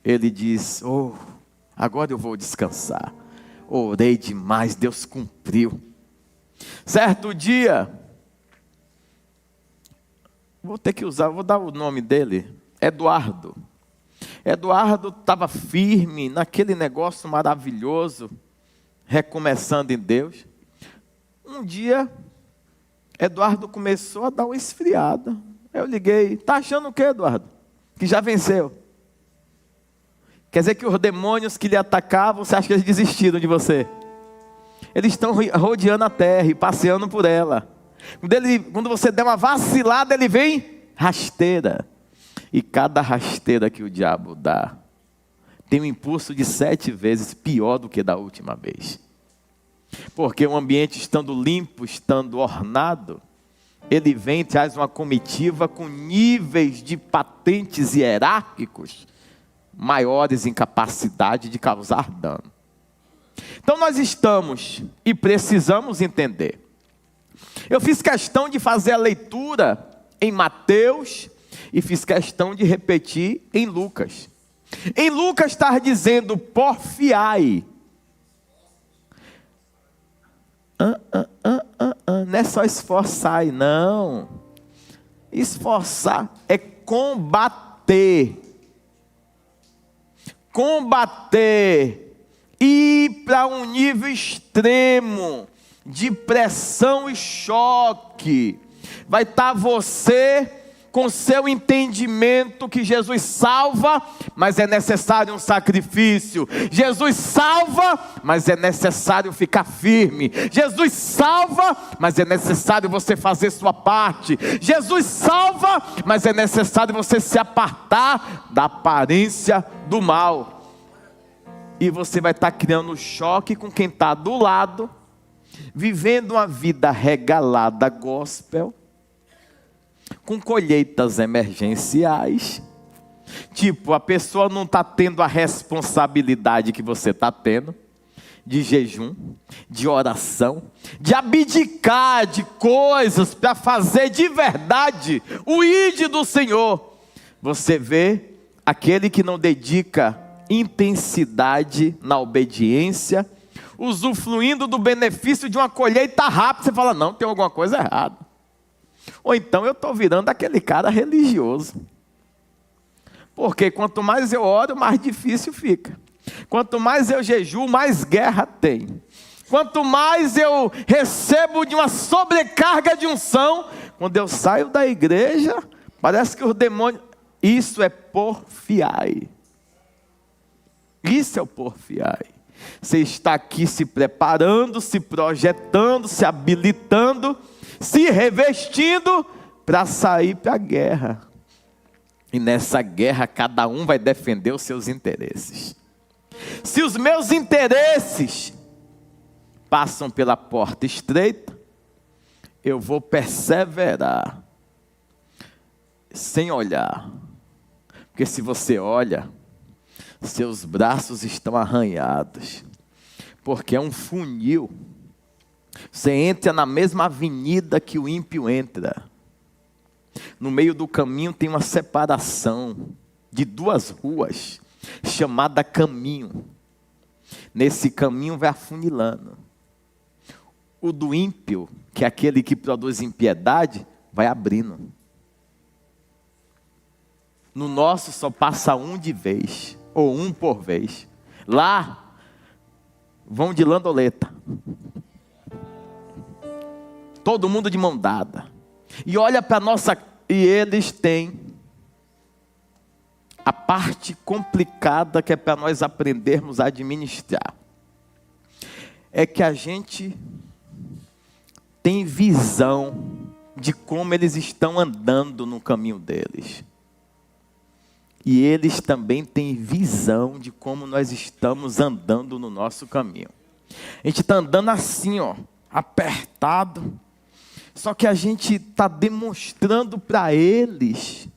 ele diz, agora eu vou descansar. Orei demais, Deus cumpriu. Certo dia, vou dar o nome dele, Eduardo. Eduardo estava firme naquele negócio maravilhoso, recomeçando em Deus. Um dia, Eduardo começou a dar uma esfriada. Eu liguei, está achando o que, Eduardo? Que já venceu. Quer dizer que os demônios que lhe atacavam, você acha que eles desistiram de você? Eles estão rodeando a terra e passeando por ela. Quando você der uma vacilada, ele vem rasteira. E cada rasteira que o diabo dá, tem um impulso de 7 vezes pior do que da última vez. Porque o ambiente estando limpo, estando ornado, ele vem e traz uma comitiva com níveis de patentes hierárquicos maiores em capacidade de causar dano. Então nós estamos e precisamos entender. Eu fiz questão de fazer a leitura em Mateus e fiz questão de repetir em Lucas. Em Lucas está dizendo porfiai. Não é só esforçar, não. Esforçar é combater. Combater. Ir para um nível extremo de pressão e choque. Vai estar você com seu entendimento que Jesus salva, mas é necessário um sacrifício. Jesus salva, mas é necessário ficar firme. Jesus salva, mas é necessário você fazer sua parte. Jesus salva, mas é necessário você se apartar da aparência do mal. E você vai estar criando choque com quem está do lado, vivendo uma vida regalada gospel, com colheitas emergenciais. Tipo, a pessoa não está tendo a responsabilidade que você está tendo, de jejum, de oração, de abdicar de coisas para fazer de verdade o ide do Senhor. Você vê aquele que não dedica intensidade na obediência, usufruindo do benefício de uma colheita rápida. Você fala, não, tem alguma coisa errada. Ou então eu estou virando aquele cara religioso. Porque quanto mais eu oro, mais difícil fica. Quanto mais eu jejuo, mais guerra tem. Quanto mais eu recebo de uma sobrecarga de unção, quando eu saio da igreja, parece que os demônios... Isso é porfiai. Isso é o porfiai. Você está aqui se preparando, se projetando, se habilitando, se revestindo para sair para a guerra. E nessa guerra cada um vai defender os seus interesses. Se os meus interesses passam pela porta estreita, eu vou perseverar, sem olhar. Porque se você olha, seus braços estão arranhados. Porque é um funil. Você entra na mesma avenida que o ímpio entra. No meio do caminho tem uma separação de duas ruas, chamada caminho. Nesse caminho vai afunilando. O do ímpio, que é aquele que produz impiedade, vai abrindo. No nosso só passa um de vez, ou um por vez. Lá, vão de landoleta. Todo mundo de mão dada. E olha para nossa... E eles têm a parte complicada que é para nós aprendermos a administrar. É que a gente tem visão de como eles estão andando no caminho deles. E eles também têm visão de como nós estamos andando no nosso caminho. A gente está andando assim, ó, apertado. Só que a gente está demonstrando para eles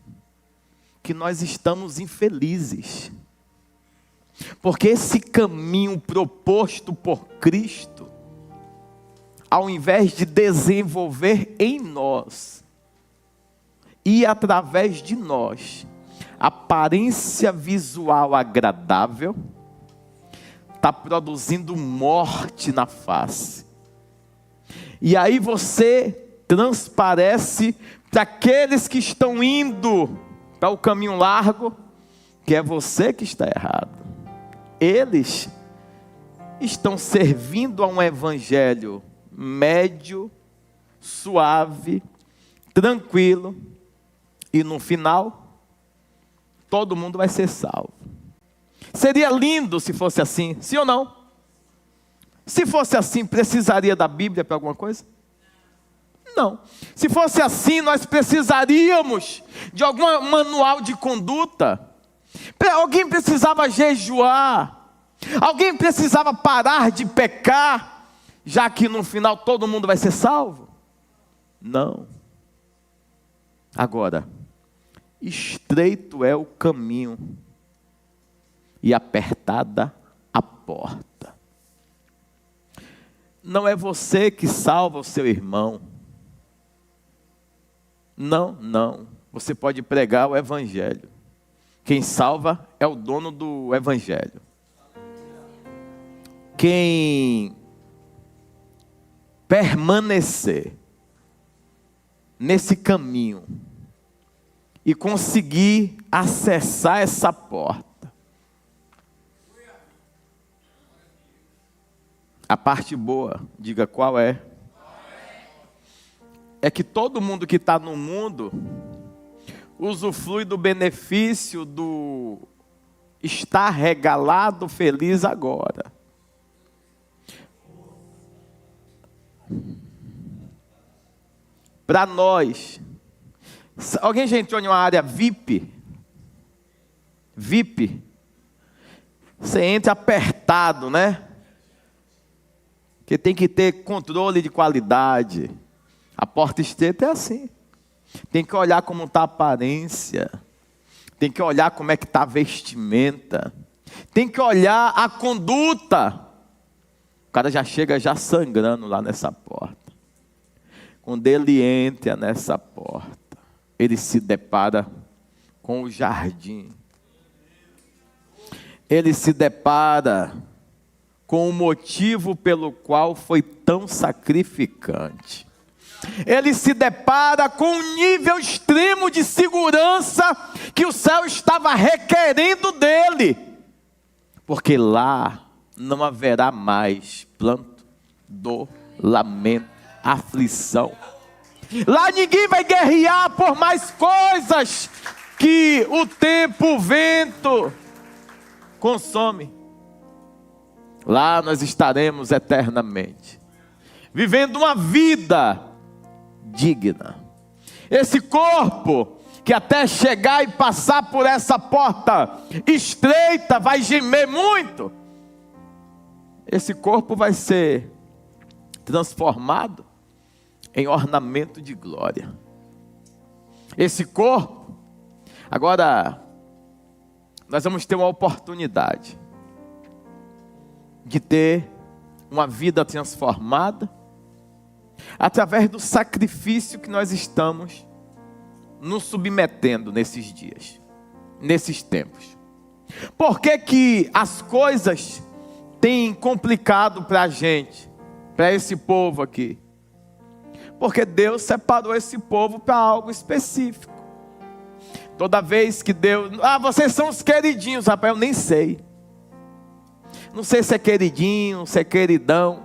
que nós estamos infelizes. Porque esse caminho proposto por Cristo, ao invés de desenvolver em nós e através de nós aparência visual agradável, está produzindo morte na face. E aí você transparece para aqueles que estão indo para o caminho largo, que é você que está errado. Eles estão servindo a um evangelho médio, suave, tranquilo, e no final, todo mundo vai ser salvo. Seria lindo se fosse assim, sim ou não? Se fosse assim, precisaria da Bíblia para alguma coisa? Não. Se fosse assim, nós precisaríamos de algum manual de conduta. Alguém precisava jejuar. Alguém precisava parar de pecar, já que no final todo mundo vai ser salvo? Não. Agora, estreito é o caminho e apertada a porta. Não é você que salva o seu irmão. Não, não. você pode pregar o evangelho. Quem salva é o dono do evangelho. Quem permanecer nesse caminho e conseguir acessar essa porta, a parte boa, diga qual é? É que todo mundo que está no mundo usufrui do benefício do estar regalado, feliz agora. Para nós, alguém já entrou em uma área VIP? VIP? Você entra apertado, né? Porque tem que ter controle de qualidade. A porta estreita é assim. Tem que olhar como está a aparência. Tem que olhar como é que está a vestimenta. Tem que olhar a conduta. O cara já chega já sangrando lá nessa porta. Quando ele entra nessa porta, ele se depara com o jardim. Ele se depara com o motivo pelo qual foi tão sacrificante. Ele se depara com um nível extremo de segurança que o céu estava requerendo dele. Porque lá não haverá mais pranto, dor, lamento, aflição. Lá ninguém vai guerrear por mais coisas que o tempo, o vento consome. Lá nós estaremos eternamente, vivendo uma vida digna. Esse corpo que até chegar e passar por essa porta estreita vai gemer muito. Esse corpo vai ser transformado em ornamento de glória. Esse corpo, agora nós vamos ter uma oportunidade de ter uma vida transformada através do sacrifício que nós estamos nos submetendo nesses dias, nesses tempos. Por que que as coisas têm complicado para a gente, para esse povo aqui? Porque Deus separou esse povo para algo específico. Toda vez que Deus... vocês são os queridinhos, rapaz, eu nem sei. Não sei se é queridinho, se é queridão.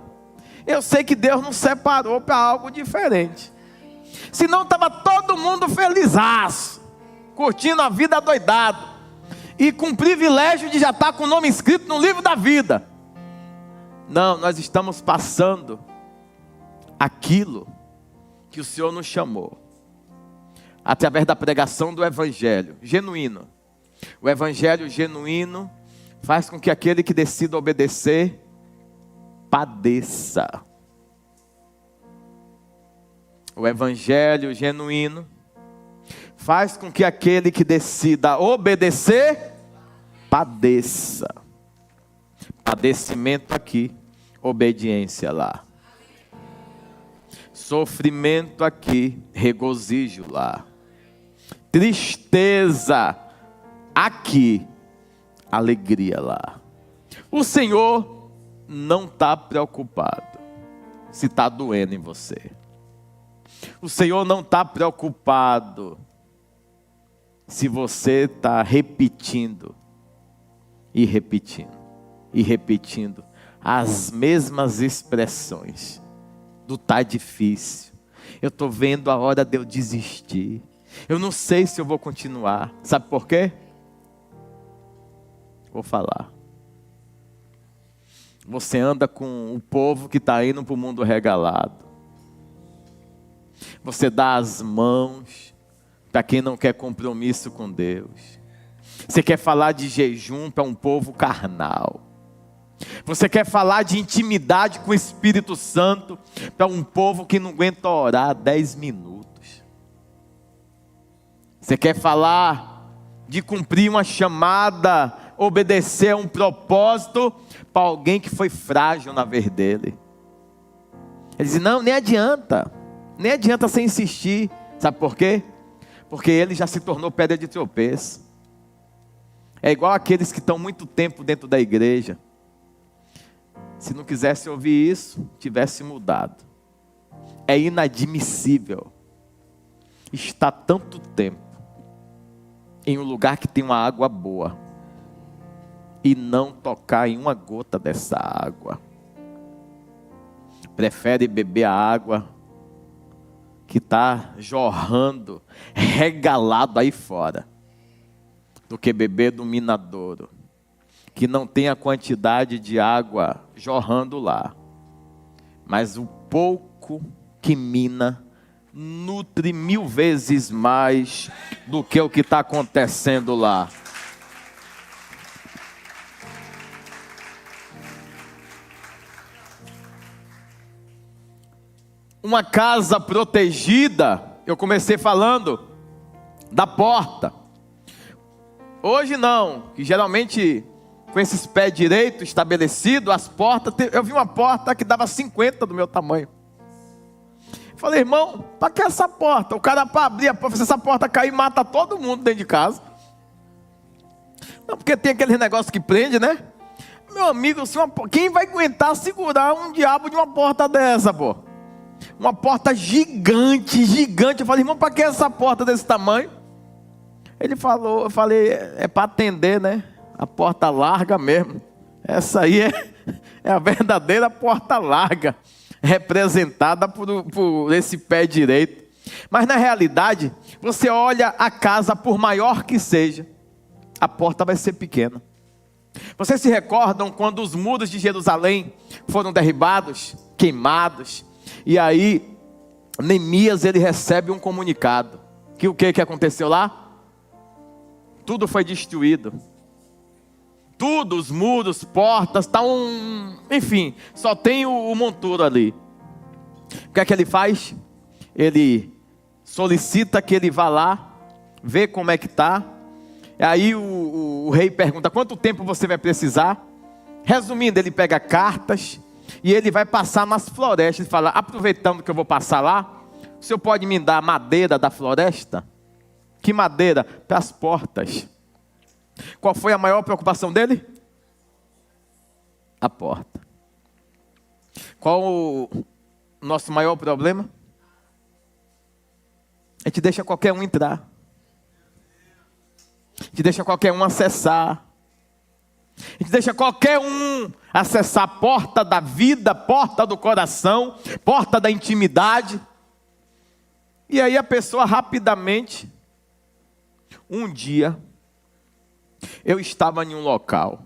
Eu sei que Deus nos separou para algo diferente. Senão estava todo mundo felizaço, curtindo a vida adoidado, e com o privilégio de já estar com o nome escrito no livro da vida. Não, nós estamos passando aquilo que o Senhor nos chamou, através da pregação do Evangelho genuíno. O Evangelho genuíno faz com que aquele que decida obedecer padeça. O Evangelho genuíno faz com que aquele que decida obedecer padeça. Padecimento aqui, obediência lá. Sofrimento aqui, regozijo lá. Tristeza aqui, alegria lá. O Senhor não está preocupado se está doendo em você. O Senhor não está preocupado se você está repetindo e repetindo e repetindo as mesmas expressões do tá difícil. Eu estou vendo a hora de eu desistir. Eu não sei se eu vou continuar. Sabe por quê? Vou falar. Você anda com o povo que está indo para o mundo regalado. Você dá as mãos para quem não quer compromisso com Deus. Você quer falar de jejum para um povo carnal. Você quer falar de intimidade com o Espírito Santo para um povo que não aguenta orar 10 minutos. Você quer falar de cumprir uma chamada, obedecer a um propósito para alguém que foi frágil na vez dele. Ele diz, não, nem adianta você insistir. Sabe por quê? porque ele já se tornou pedra de tropeço. É igual aqueles que estão muito tempo dentro da igreja. Se não quisesse ouvir isso, tivesse mudado. É inadmissível estar tanto tempo em um lugar que tem uma água boa e não tocar em uma gota dessa água. Prefere beber a água que está jorrando, regalado aí fora, do que beber do minadouro, que não tem a quantidade de água jorrando lá, mas o pouco que mina nutre 1000 vezes mais do que o que está acontecendo lá. Uma casa protegida, eu comecei falando da porta. Hoje não, que geralmente com esses pés direitos estabelecidos, as portas, eu vi uma porta que dava 50 do meu tamanho. Falei, irmão, para que essa porta? O cara para abrir a porta, se essa porta cair, mata todo mundo dentro de casa. Não, porque tem aquele negócio que prende, né? Meu amigo, quem vai aguentar segurar um diabo de uma porta dessa, pô? Uma porta gigante, gigante. Eu falei, irmão, para que essa porta desse tamanho? Ele falou, eu falei, é para atender, né? A porta larga mesmo. Essa aí é a verdadeira porta larga, representada por esse pé direito. Mas na realidade, você olha a casa, por maior que seja, a porta vai ser pequena. Vocês se recordam quando os muros de Jerusalém foram derribados, queimados? E aí, Neemias, ele recebe um comunicado. Que o que aconteceu lá? Tudo foi destruído. Tudo, os muros, portas, enfim, só tem o monturo ali. O que é que ele faz? Ele solicita que ele vá lá, vê como é que está. Aí o rei pergunta, quanto tempo você vai precisar? Resumindo, ele pega cartas e ele vai passar nas florestas e fala, aproveitando que eu vou passar lá, o senhor pode me dar madeira da floresta? Que madeira? Para as portas. Qual foi a maior preocupação dele? A porta. Qual o nosso maior problema? A gente deixa qualquer um entrar. A gente deixa qualquer um acessar. A gente deixa qualquer um acessar a porta da vida, porta do coração, porta da intimidade. E aí a pessoa rapidamente, um dia, eu estava em um local,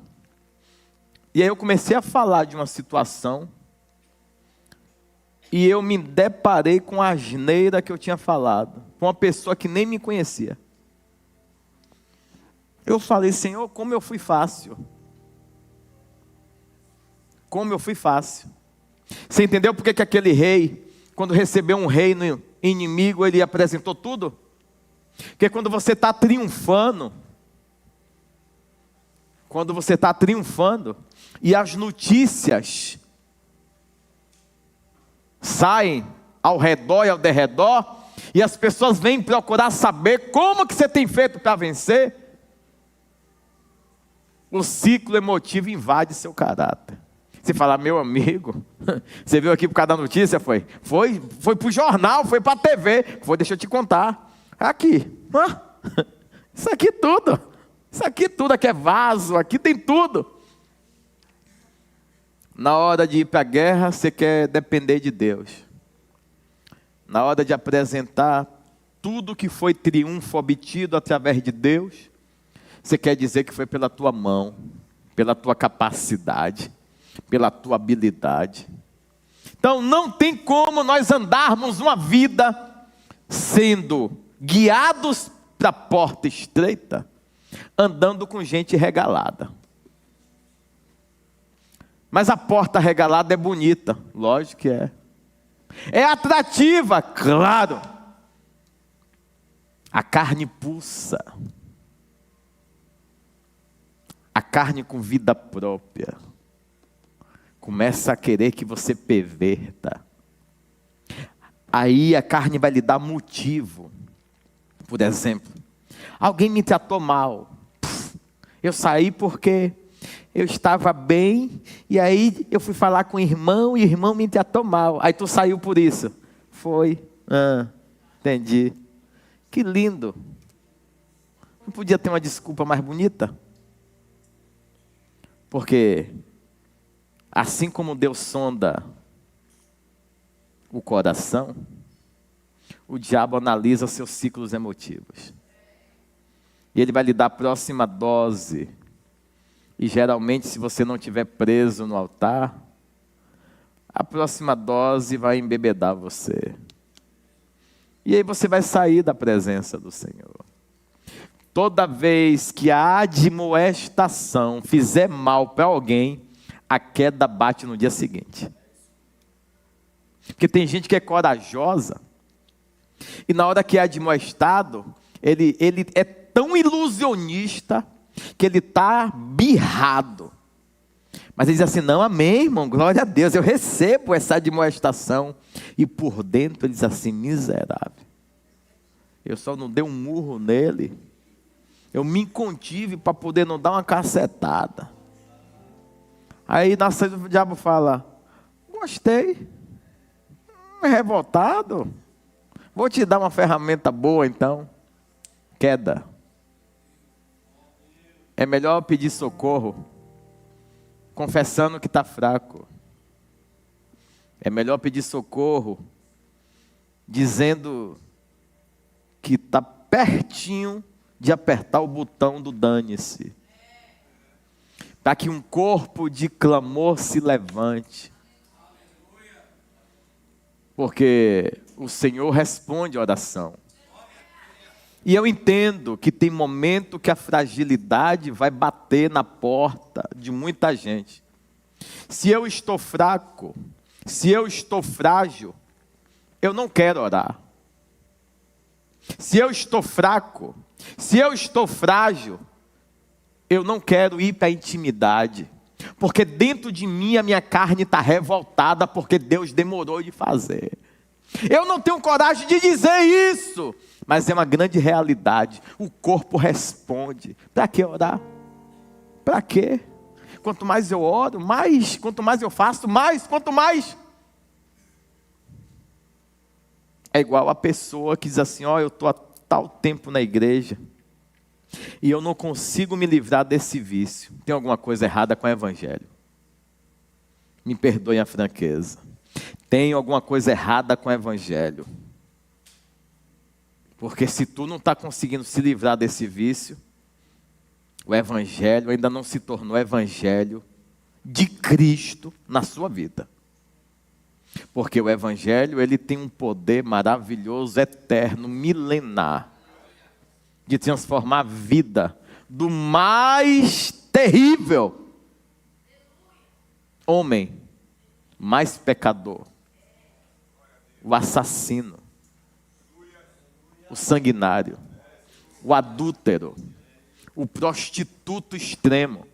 e aí eu comecei a falar de uma situação, e eu me deparei com a asneira que eu tinha falado, com uma pessoa que nem me conhecia. Eu falei, Senhor, como eu fui fácil. Como eu fui fácil. Você entendeu por que aquele rei, quando recebeu um reino inimigo, ele apresentou tudo? Porque quando você está triunfando, e as notícias saem ao redor e ao derredor, e as pessoas vêm procurar saber como que você tem feito para vencer, o ciclo emotivo invade seu caráter. Você fala, meu amigo, você veio aqui por causa da notícia? Foi para o jornal, foi para a TV. Deixa eu te contar. Aqui, isso aqui tudo aqui é vaso, aqui tem tudo. Na hora de ir para a guerra, você quer depender de Deus. Na hora de apresentar tudo que foi triunfo obtido através de Deus, você quer dizer que foi pela tua mão, pela tua capacidade, pela tua habilidade. Então não tem como nós andarmos uma vida sendo guiados para a porta estreita, andando com gente regalada. Mas a porta regalada é bonita, lógico que é. É atrativa, claro. A carne pulsa. A carne com vida própria começa a querer que você perverta. Aí a carne vai lhe dar motivo Por exemplo, alguém me tratou mal. Eu saí porque eu estava bem, e aí eu fui falar com o irmão, e o irmão me tratou mal. Aí tu saiu por isso. Foi. Entendi. Que lindo. Não podia ter uma desculpa mais bonita? Porque, assim como Deus sonda o coração, o diabo analisa seus ciclos emotivos. E ele vai lhe dar a próxima dose. E geralmente, se você não estiver preso no altar, a próxima dose vai embebedar você. E aí você vai sair da presença do Senhor. Toda vez que a admoestação fizer mal para alguém, a queda bate no dia seguinte. Porque tem gente que é corajosa, e na hora que é admoestado, ele é tão ilusionista, que ele está birrado. Mas ele diz assim, não, amém, irmão, glória a Deus, eu recebo essa admoestação. E por dentro ele diz assim, miserável. Eu só não dei um murro nele. Eu me contive para poder não dar uma cacetada. Aí na saída o diabo fala, gostei. Revoltado. Vou te dar uma ferramenta boa então. Queda. É melhor pedir socorro, confessando que está fraco. É melhor pedir socorro, dizendo que está pertinho de apertar o botão do dane-se. Para que um corpo de clamor se levante. Porque o Senhor responde a oração. E eu entendo que tem momento que a fragilidade vai bater na porta de muita gente. Se eu estou fraco, se eu estou frágil, eu não quero orar. Se eu estou fraco, se eu estou frágil, eu não quero ir para a intimidade. Porque dentro de mim a minha carne está revoltada porque Deus demorou de fazer. Eu não tenho coragem de dizer isso. Mas é uma grande realidade. O corpo responde. Para que orar? Para quê? Quanto mais eu oro, mais. Quanto mais eu faço, mais. Quanto mais. É igual a pessoa que diz assim, eu estou há tal tempo na igreja e eu não consigo me livrar desse vício. Tem alguma coisa errada com o evangelho. Me perdoe a franqueza. Tem alguma coisa errada com o evangelho. Porque se tu não está conseguindo se livrar desse vício, o evangelho ainda não se tornou evangelho de Cristo na sua vida. Porque o evangelho, ele tem um poder maravilhoso, eterno, milenar, de transformar a vida do mais terrível homem, mais pecador, o assassino, o sanguinário, o adúltero, o prostituto extremo,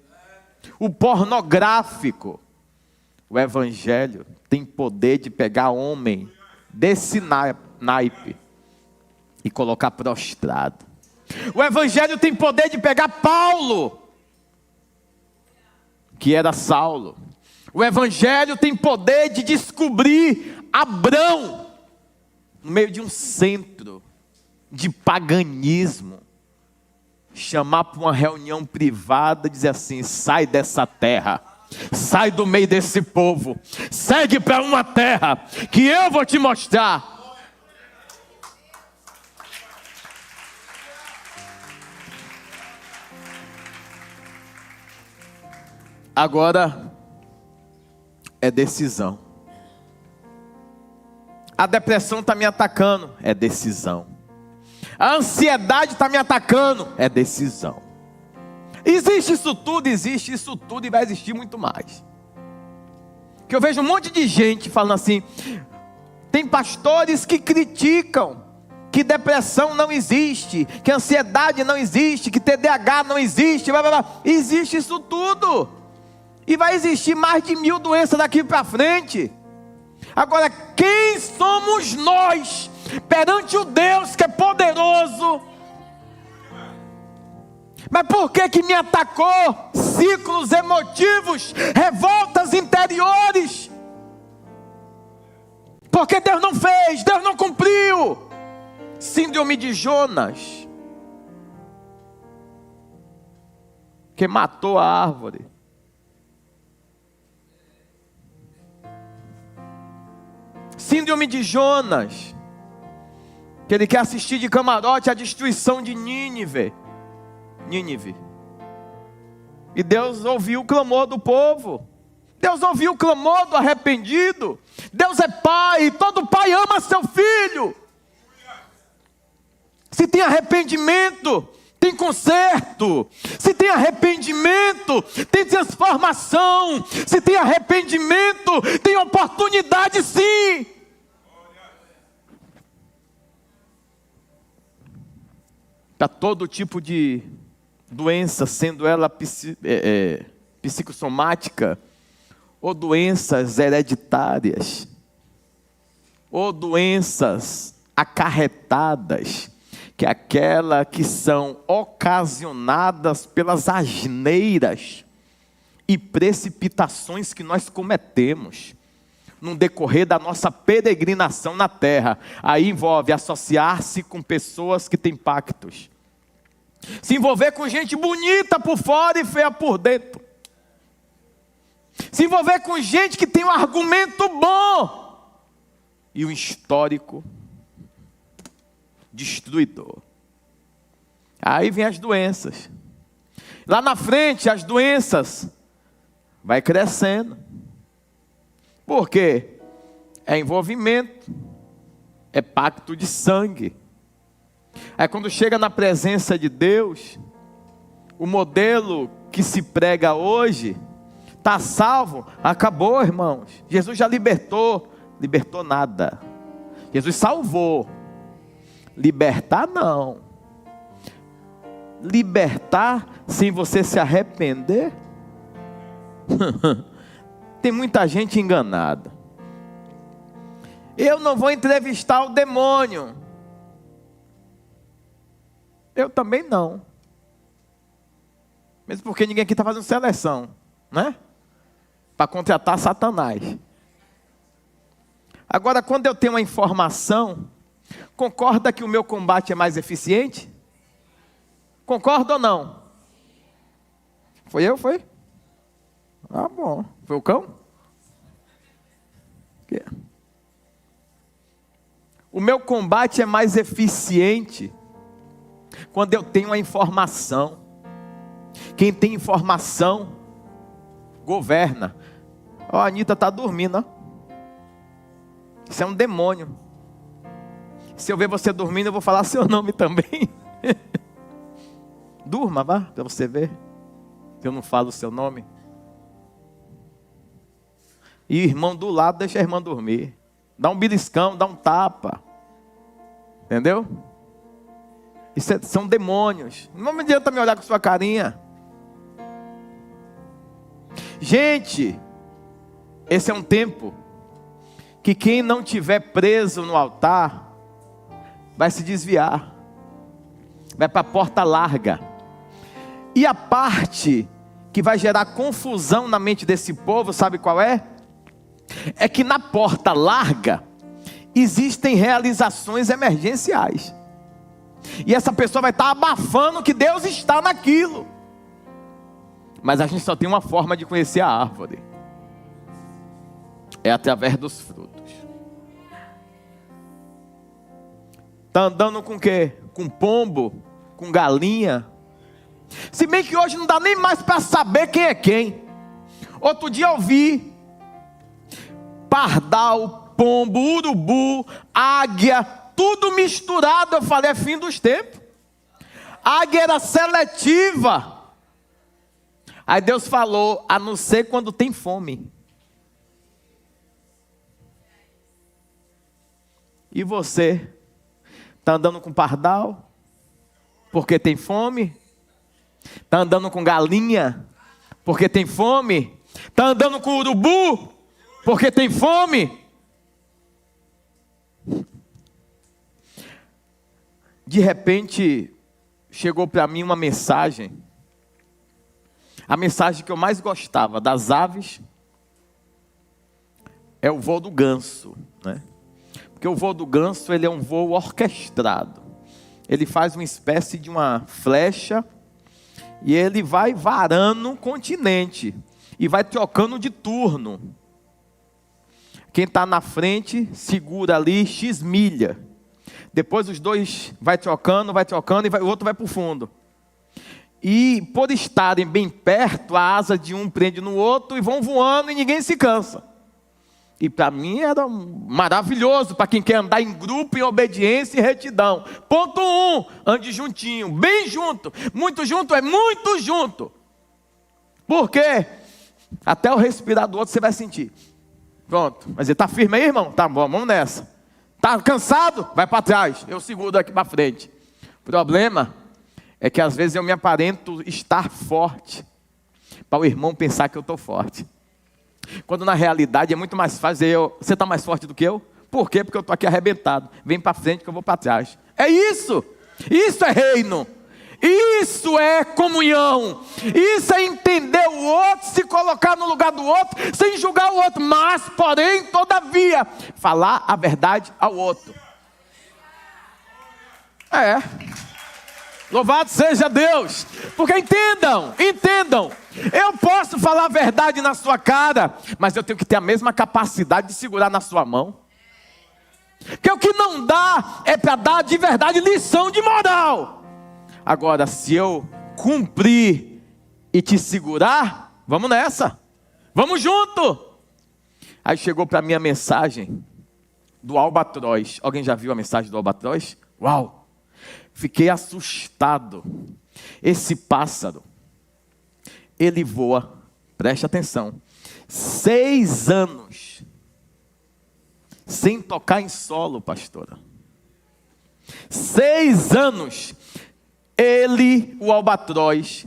o pornográfico. O evangelho tem poder de pegar homem desse naipe e colocar prostrado. O evangelho tem poder de pegar Paulo, que era Saulo. O evangelho tem poder de descobrir Abrão no meio de um centro de paganismo, chamar para uma reunião privada e dizer assim, sai dessa terra, sai do meio desse povo, segue para uma terra que eu vou te mostrar. Agora é decisão. A depressão está me atacando, é decisão. A ansiedade está me atacando, é decisão. Existe isso tudo e vai existir muito mais. Que eu vejo um monte de gente falando assim, tem pastores que criticam que depressão não existe, que ansiedade não existe, que TDAH não existe, blá, blá, blá. Existe isso tudo. E vai existir mais de 1000 doenças daqui para frente. Agora, quem somos nós perante o Deus que é poderoso. Mas por que que me atacou? Ciclos emotivos, revoltas interiores. Porque Deus não fez, Deus não cumpriu. Síndrome de Jonas, que matou a árvore. Síndrome de Jonas, que ele quer assistir de camarote a destruição de Nínive. E Deus ouviu o clamor do povo. Deus ouviu o clamor do arrependido. Deus é pai, todo pai ama seu filho. Se tem arrependimento, tem conserto. Se tem arrependimento, tem transformação. Se tem arrependimento, tem oportunidade sim. Para todo tipo de doença, sendo ela psicossomática, ou doenças hereditárias, ou doenças acarretadas, que é aquela que são ocasionadas pelas asneiras e precipitações que nós cometemos no decorrer da nossa peregrinação na terra. Aí envolve associar-se com pessoas que têm pactos, se envolver com gente bonita por fora e feia por dentro, se envolver com gente que tem um argumento bom e um histórico destruidor. Aí vem as doenças. Lá na frente as doenças vai crescendo. Por quê? É envolvimento, é pacto de sangue. Aí quando chega na presença de Deus, o modelo que se prega hoje, está salvo, acabou, irmãos. Jesus já libertou nada. Jesus salvou. Libertar não. Libertar sem você se arrepender? Tem muita gente enganada. Eu não vou entrevistar o demônio. Eu também não. Mesmo porque ninguém aqui está fazendo seleção, né? Para contratar Satanás. Agora, quando eu tenho uma informação, concorda que o meu combate é mais eficiente? Concorda ou não? Foi eu, foi? Ah, bom. Foi o cão? O meu combate é mais eficiente quando eu tenho a informação. Quem tem informação governa. Ó, a Anitta está dormindo, ó. Isso é um demônio. Se eu ver você dormindo, eu vou falar seu nome também. Durma, vá, para você ver. Eu não falo o seu nome. E o irmão do lado deixa a irmã dormir. Dá um beliscão, dá um tapa. Entendeu? Isso são demônios. Não me adianta me olhar com sua carinha. Gente, esse é um tempo que quem não tiver preso no altar vai se desviar, vai para a porta larga. E a parte que vai gerar confusão na mente desse povo, sabe qual é? É que na porta larga existem realizações emergenciais. E essa pessoa vai estar abafando que Deus está naquilo. Mas a gente só tem uma forma de conhecer a árvore. É através dos frutos. Está andando com o quê? Com pombo? Com galinha? Se bem que hoje não dá nem mais para saber quem é quem. Outro dia eu vi pardal, pombo, urubu, águia, tudo misturado. Eu falei, é fim dos tempos. A águia era seletiva. Aí Deus falou, a não ser quando tem fome. E você? Está andando com pardal? Porque tem fome? Está andando com galinha? Porque tem fome? Está andando com urubu? Porque tem fome? de repente, chegou para mim uma mensagem. A mensagem que eu mais gostava das aves é o voo do ganso, né? Porque o voo do ganso, ele é um voo orquestrado. Ele faz uma espécie de uma flecha e ele vai varando o continente e vai trocando de turno. Quem está na frente segura ali X milha. Depois os dois vai trocando e o outro vai para o fundo. E por estarem bem perto, a asa de um prende no outro e vão voando e ninguém se cansa. E para mim era maravilhoso, para quem quer andar em grupo, em obediência e retidão. Ponto 1, ande juntinho, bem junto. Muito junto é muito junto. Por quê? Até o respirar do outro você vai sentir. Pronto, mas ele está firme aí, irmão? Tá bom, vamos nessa. Está cansado? Vai para trás, eu seguro aqui para frente. O problema é que às vezes eu me aparento estar forte, para o irmão pensar que eu estou forte. Quando na realidade é muito mais fácil dizer, você está mais forte do que eu? Por quê? Porque eu estou aqui arrebentado. Vem para frente que eu vou para trás. É isso! Isso é reino! Isso é comunhão! Isso é entender o outro, se colocar no lugar do outro, sem julgar o outro, mas, porém, todavia, falar a verdade ao outro. Louvado seja Deus, porque entendam, eu posso falar a verdade na sua cara, mas eu tenho que ter a mesma capacidade de segurar na sua mão, porque o que não dá é para dar de verdade lição de moral. Agora, se eu cumprir e te segurar, vamos nessa, vamos junto. Aí chegou para mim a mensagem do albatroz. Alguém já viu a mensagem do albatroz? Uau! Fiquei assustado. Esse pássaro, ele voa, preste atenção, 6 anos, sem tocar em solo, pastora. 6 anos, o albatroz,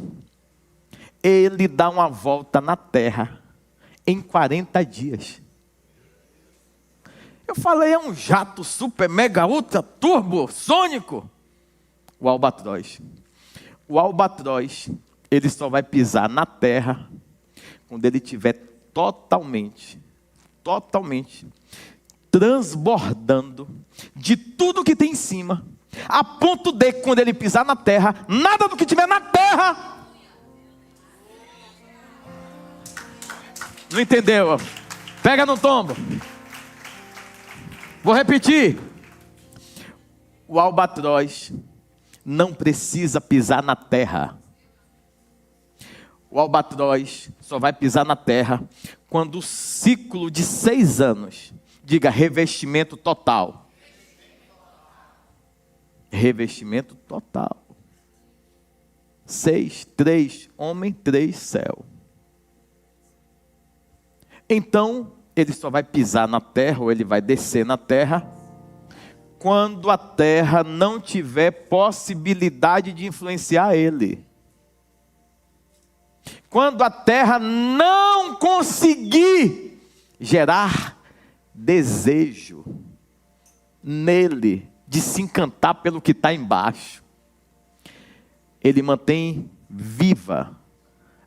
ele dá uma volta na terra, em 40 dias. Eu falei, é um jato super, mega, ultra, turbo, sônico. O albatroz, ele só vai pisar na terra quando ele estiver totalmente transbordando de tudo que tem em cima, a ponto de quando ele pisar na terra, nada do que tiver na terra. Não entendeu? Pega no tombo. Vou repetir. O albatroz não precisa pisar na terra. O albatroz só vai pisar na terra quando o ciclo de 6 anos, diga revestimento total. Revestimento total. 6, 3 homem, 3 céu. Então, ele só vai pisar na terra, ou ele vai descer na terra, quando a terra não tiver possibilidade de influenciar ele. Quando a terra não conseguir gerar desejo nele, de se encantar pelo que está embaixo, ele mantém viva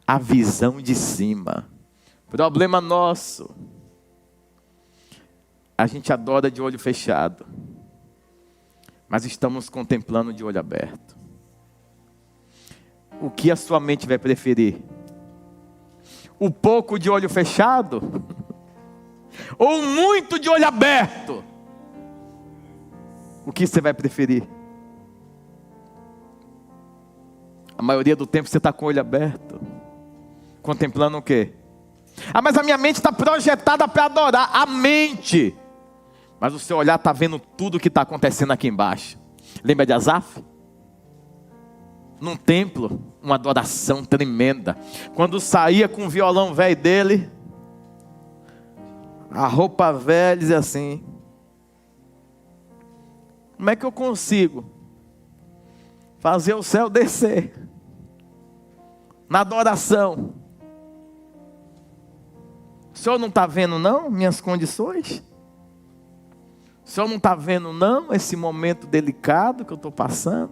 a visão de cima. Problema nosso, a gente adora de olho fechado, mas estamos contemplando de olho aberto. O que a sua mente vai preferir? O pouco de olho fechado? Ou muito de olho aberto? O que você vai preferir? A maioria do tempo você está com o olho aberto. Contemplando o quê? Ah, mas a minha mente está projetada para adorar. A mente. Mas o seu olhar está vendo tudo o que está acontecendo aqui embaixo. Lembra de Asaf? Num templo, uma adoração tremenda. Quando saía com o violão velho dele, a roupa velha, dizia assim: como é que eu consigo fazer o céu descer na adoração? O senhor não está vendo não minhas condições? O O senhor não está vendo não esse momento delicado que eu estou passando?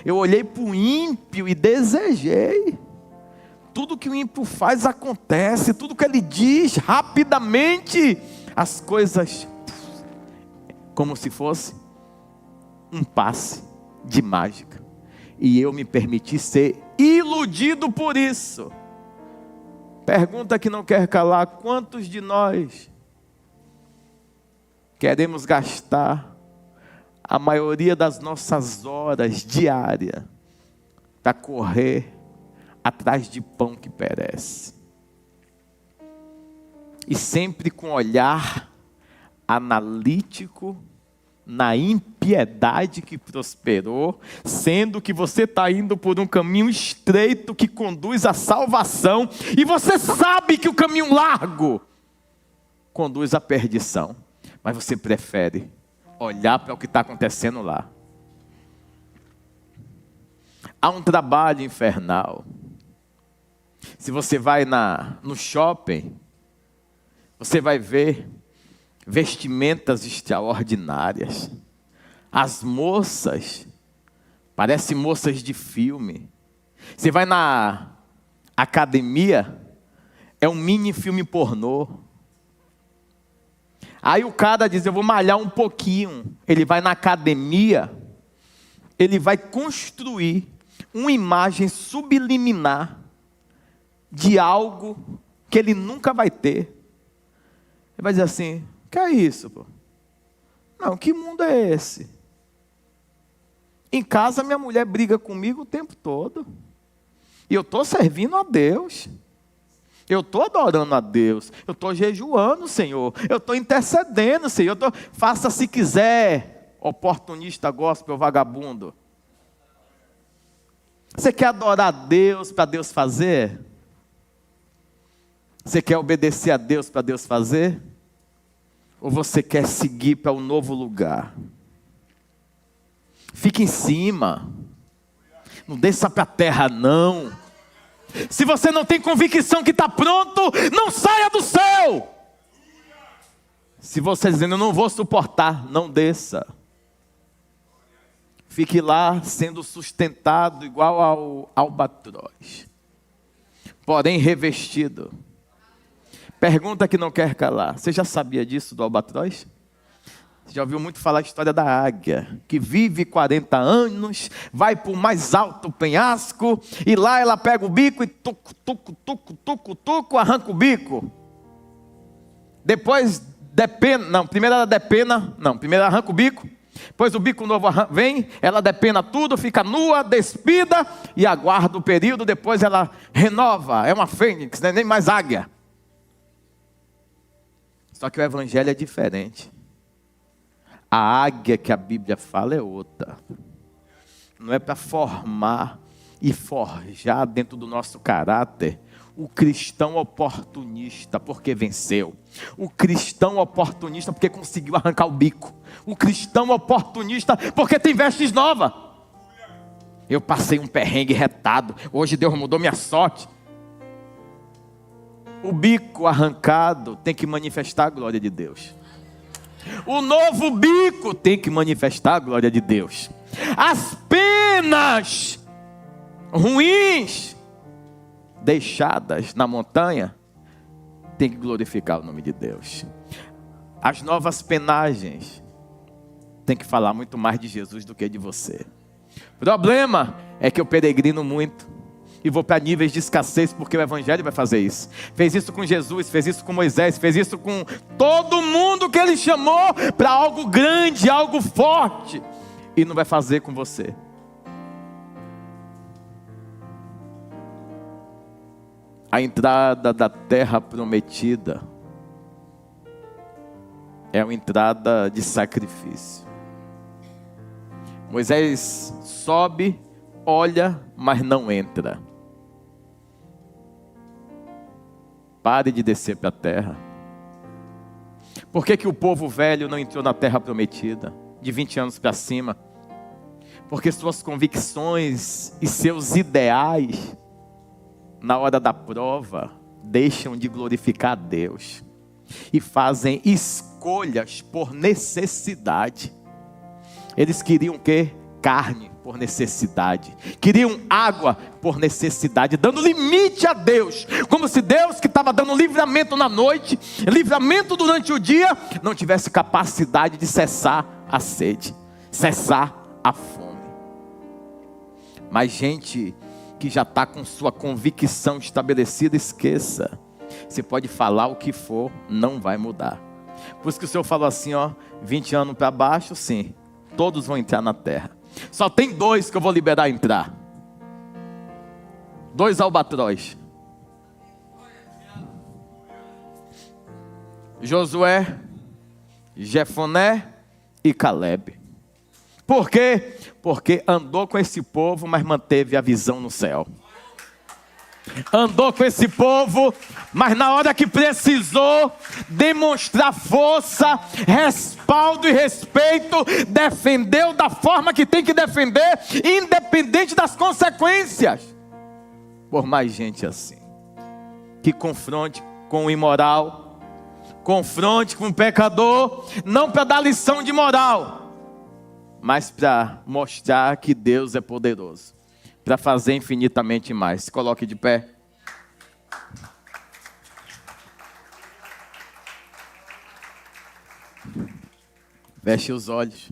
Eu olhei para o ímpio e desejei. Tudo que o ímpio faz acontece, tudo que ele diz, rapidamente, as coisas, como se fosse um passe de mágica. E eu me permiti ser iludido por isso. Pergunta que não quer calar: quantos de nós queremos gastar a maioria das nossas horas diárias para correr atrás de pão que perece? E sempre com olhar analítico na impiedade que prosperou, sendo que você está indo por um caminho estreito que conduz à salvação, e você sabe que o caminho largo conduz à perdição, mas você prefere olhar para o que está acontecendo lá. Há um trabalho infernal. Se você vai no shopping, você vai ver vestimentas extraordinárias. As moças parecem moças de filme. Você vai na academia, é um mini filme pornô. Aí o cara diz: eu vou malhar um pouquinho. Ele vai na academia, ele vai construir uma imagem subliminar de algo que ele nunca vai ter. Ele vai dizer assim: que é isso, pô? Não, que mundo é esse? Em casa minha mulher briga comigo o tempo todo. E eu estou servindo a Deus. Eu estou adorando a Deus. Eu estou jejuando, Senhor. Eu estou intercedendo, Senhor. Faça se quiser, oportunista, gospel, vagabundo. Você quer adorar a Deus para Deus fazer? Você quer obedecer a Deus para Deus fazer? Ou você quer seguir para um novo lugar? Fique em cima. Não desça para a terra, não. Se você não tem convicção que está pronto, não saia do céu. Se você dizendo: eu não vou suportar, não desça. Fique lá sendo sustentado igual ao albatroz, porém revestido. Pergunta que não quer calar: você já sabia disso do albatroz? Você já ouviu muito falar a história da águia, que vive 40 anos, vai para o mais alto penhasco, e lá ela pega o bico e tuco, tuco, tuco, tuco, tuco, arranca o bico. Depois depena, não, primeiro ela depena, não, primeiro ela arranca o bico, depois o bico novo vem, ela depena tudo, fica nua, despida, e aguarda o período, depois ela renova, é uma fênix, não é nem mais águia. Só que o evangelho é diferente. A águia que a Bíblia fala é outra. Não é para formar e forjar dentro do nosso caráter o cristão oportunista porque venceu. O cristão oportunista porque conseguiu arrancar o bico. O cristão oportunista porque tem vestes novas. Eu passei um perrengue retado, hoje Deus mudou minha sorte. O bico arrancado tem que manifestar a glória de Deus. O novo bico tem que manifestar a glória de Deus. As penas ruins deixadas na montanha tem que glorificar o nome de Deus. As novas penagens tem que falar muito mais de Jesus do que de você. O problema é que eu peregrino muito e vou para níveis de escassez, porque o evangelho vai fazer isso. Fez isso com Jesus, fez isso com Moisés, fez isso com todo mundo que ele chamou para algo grande, algo forte, e não vai fazer com você. A entrada da terra prometida é uma entrada de sacrifício. Moisés sobe, olha, mas não entra. Pare de descer para a terra. Por que o povo velho não entrou na terra prometida, de 20 anos para cima? Porque suas convicções e seus ideais, na hora da prova, deixam de glorificar a Deus. e fazem escolhas por necessidade. Eles queriam o quê? Carne por necessidade, queriam água por necessidade, dando limite a Deus, como se Deus, que estava dando livramento na noite, livramento durante o dia, não tivesse capacidade de cessar a sede, cessar a fome. Mas gente que já está com sua convicção estabelecida, esqueça, você pode falar o que for, não vai mudar. Por isso que o Senhor falou assim, 20 anos para baixo, sim, todos vão entrar na terra. Só tem 2 que eu vou liberar entrar. 2 albatroz. Josué, Jefoné e Calebe. Por quê? Porque andou com esse povo, mas manteve a visão no céu. Andou com esse povo, mas na hora que precisou demonstrar força, respaldo e respeito, defendeu da forma que tem que defender, independente das consequências. Por mais gente assim, que confronte com o imoral, confronte com o pecador, não para dar lição de moral, mas para mostrar que Deus é poderoso, para fazer infinitamente mais. Se coloque de pé. Feche os olhos.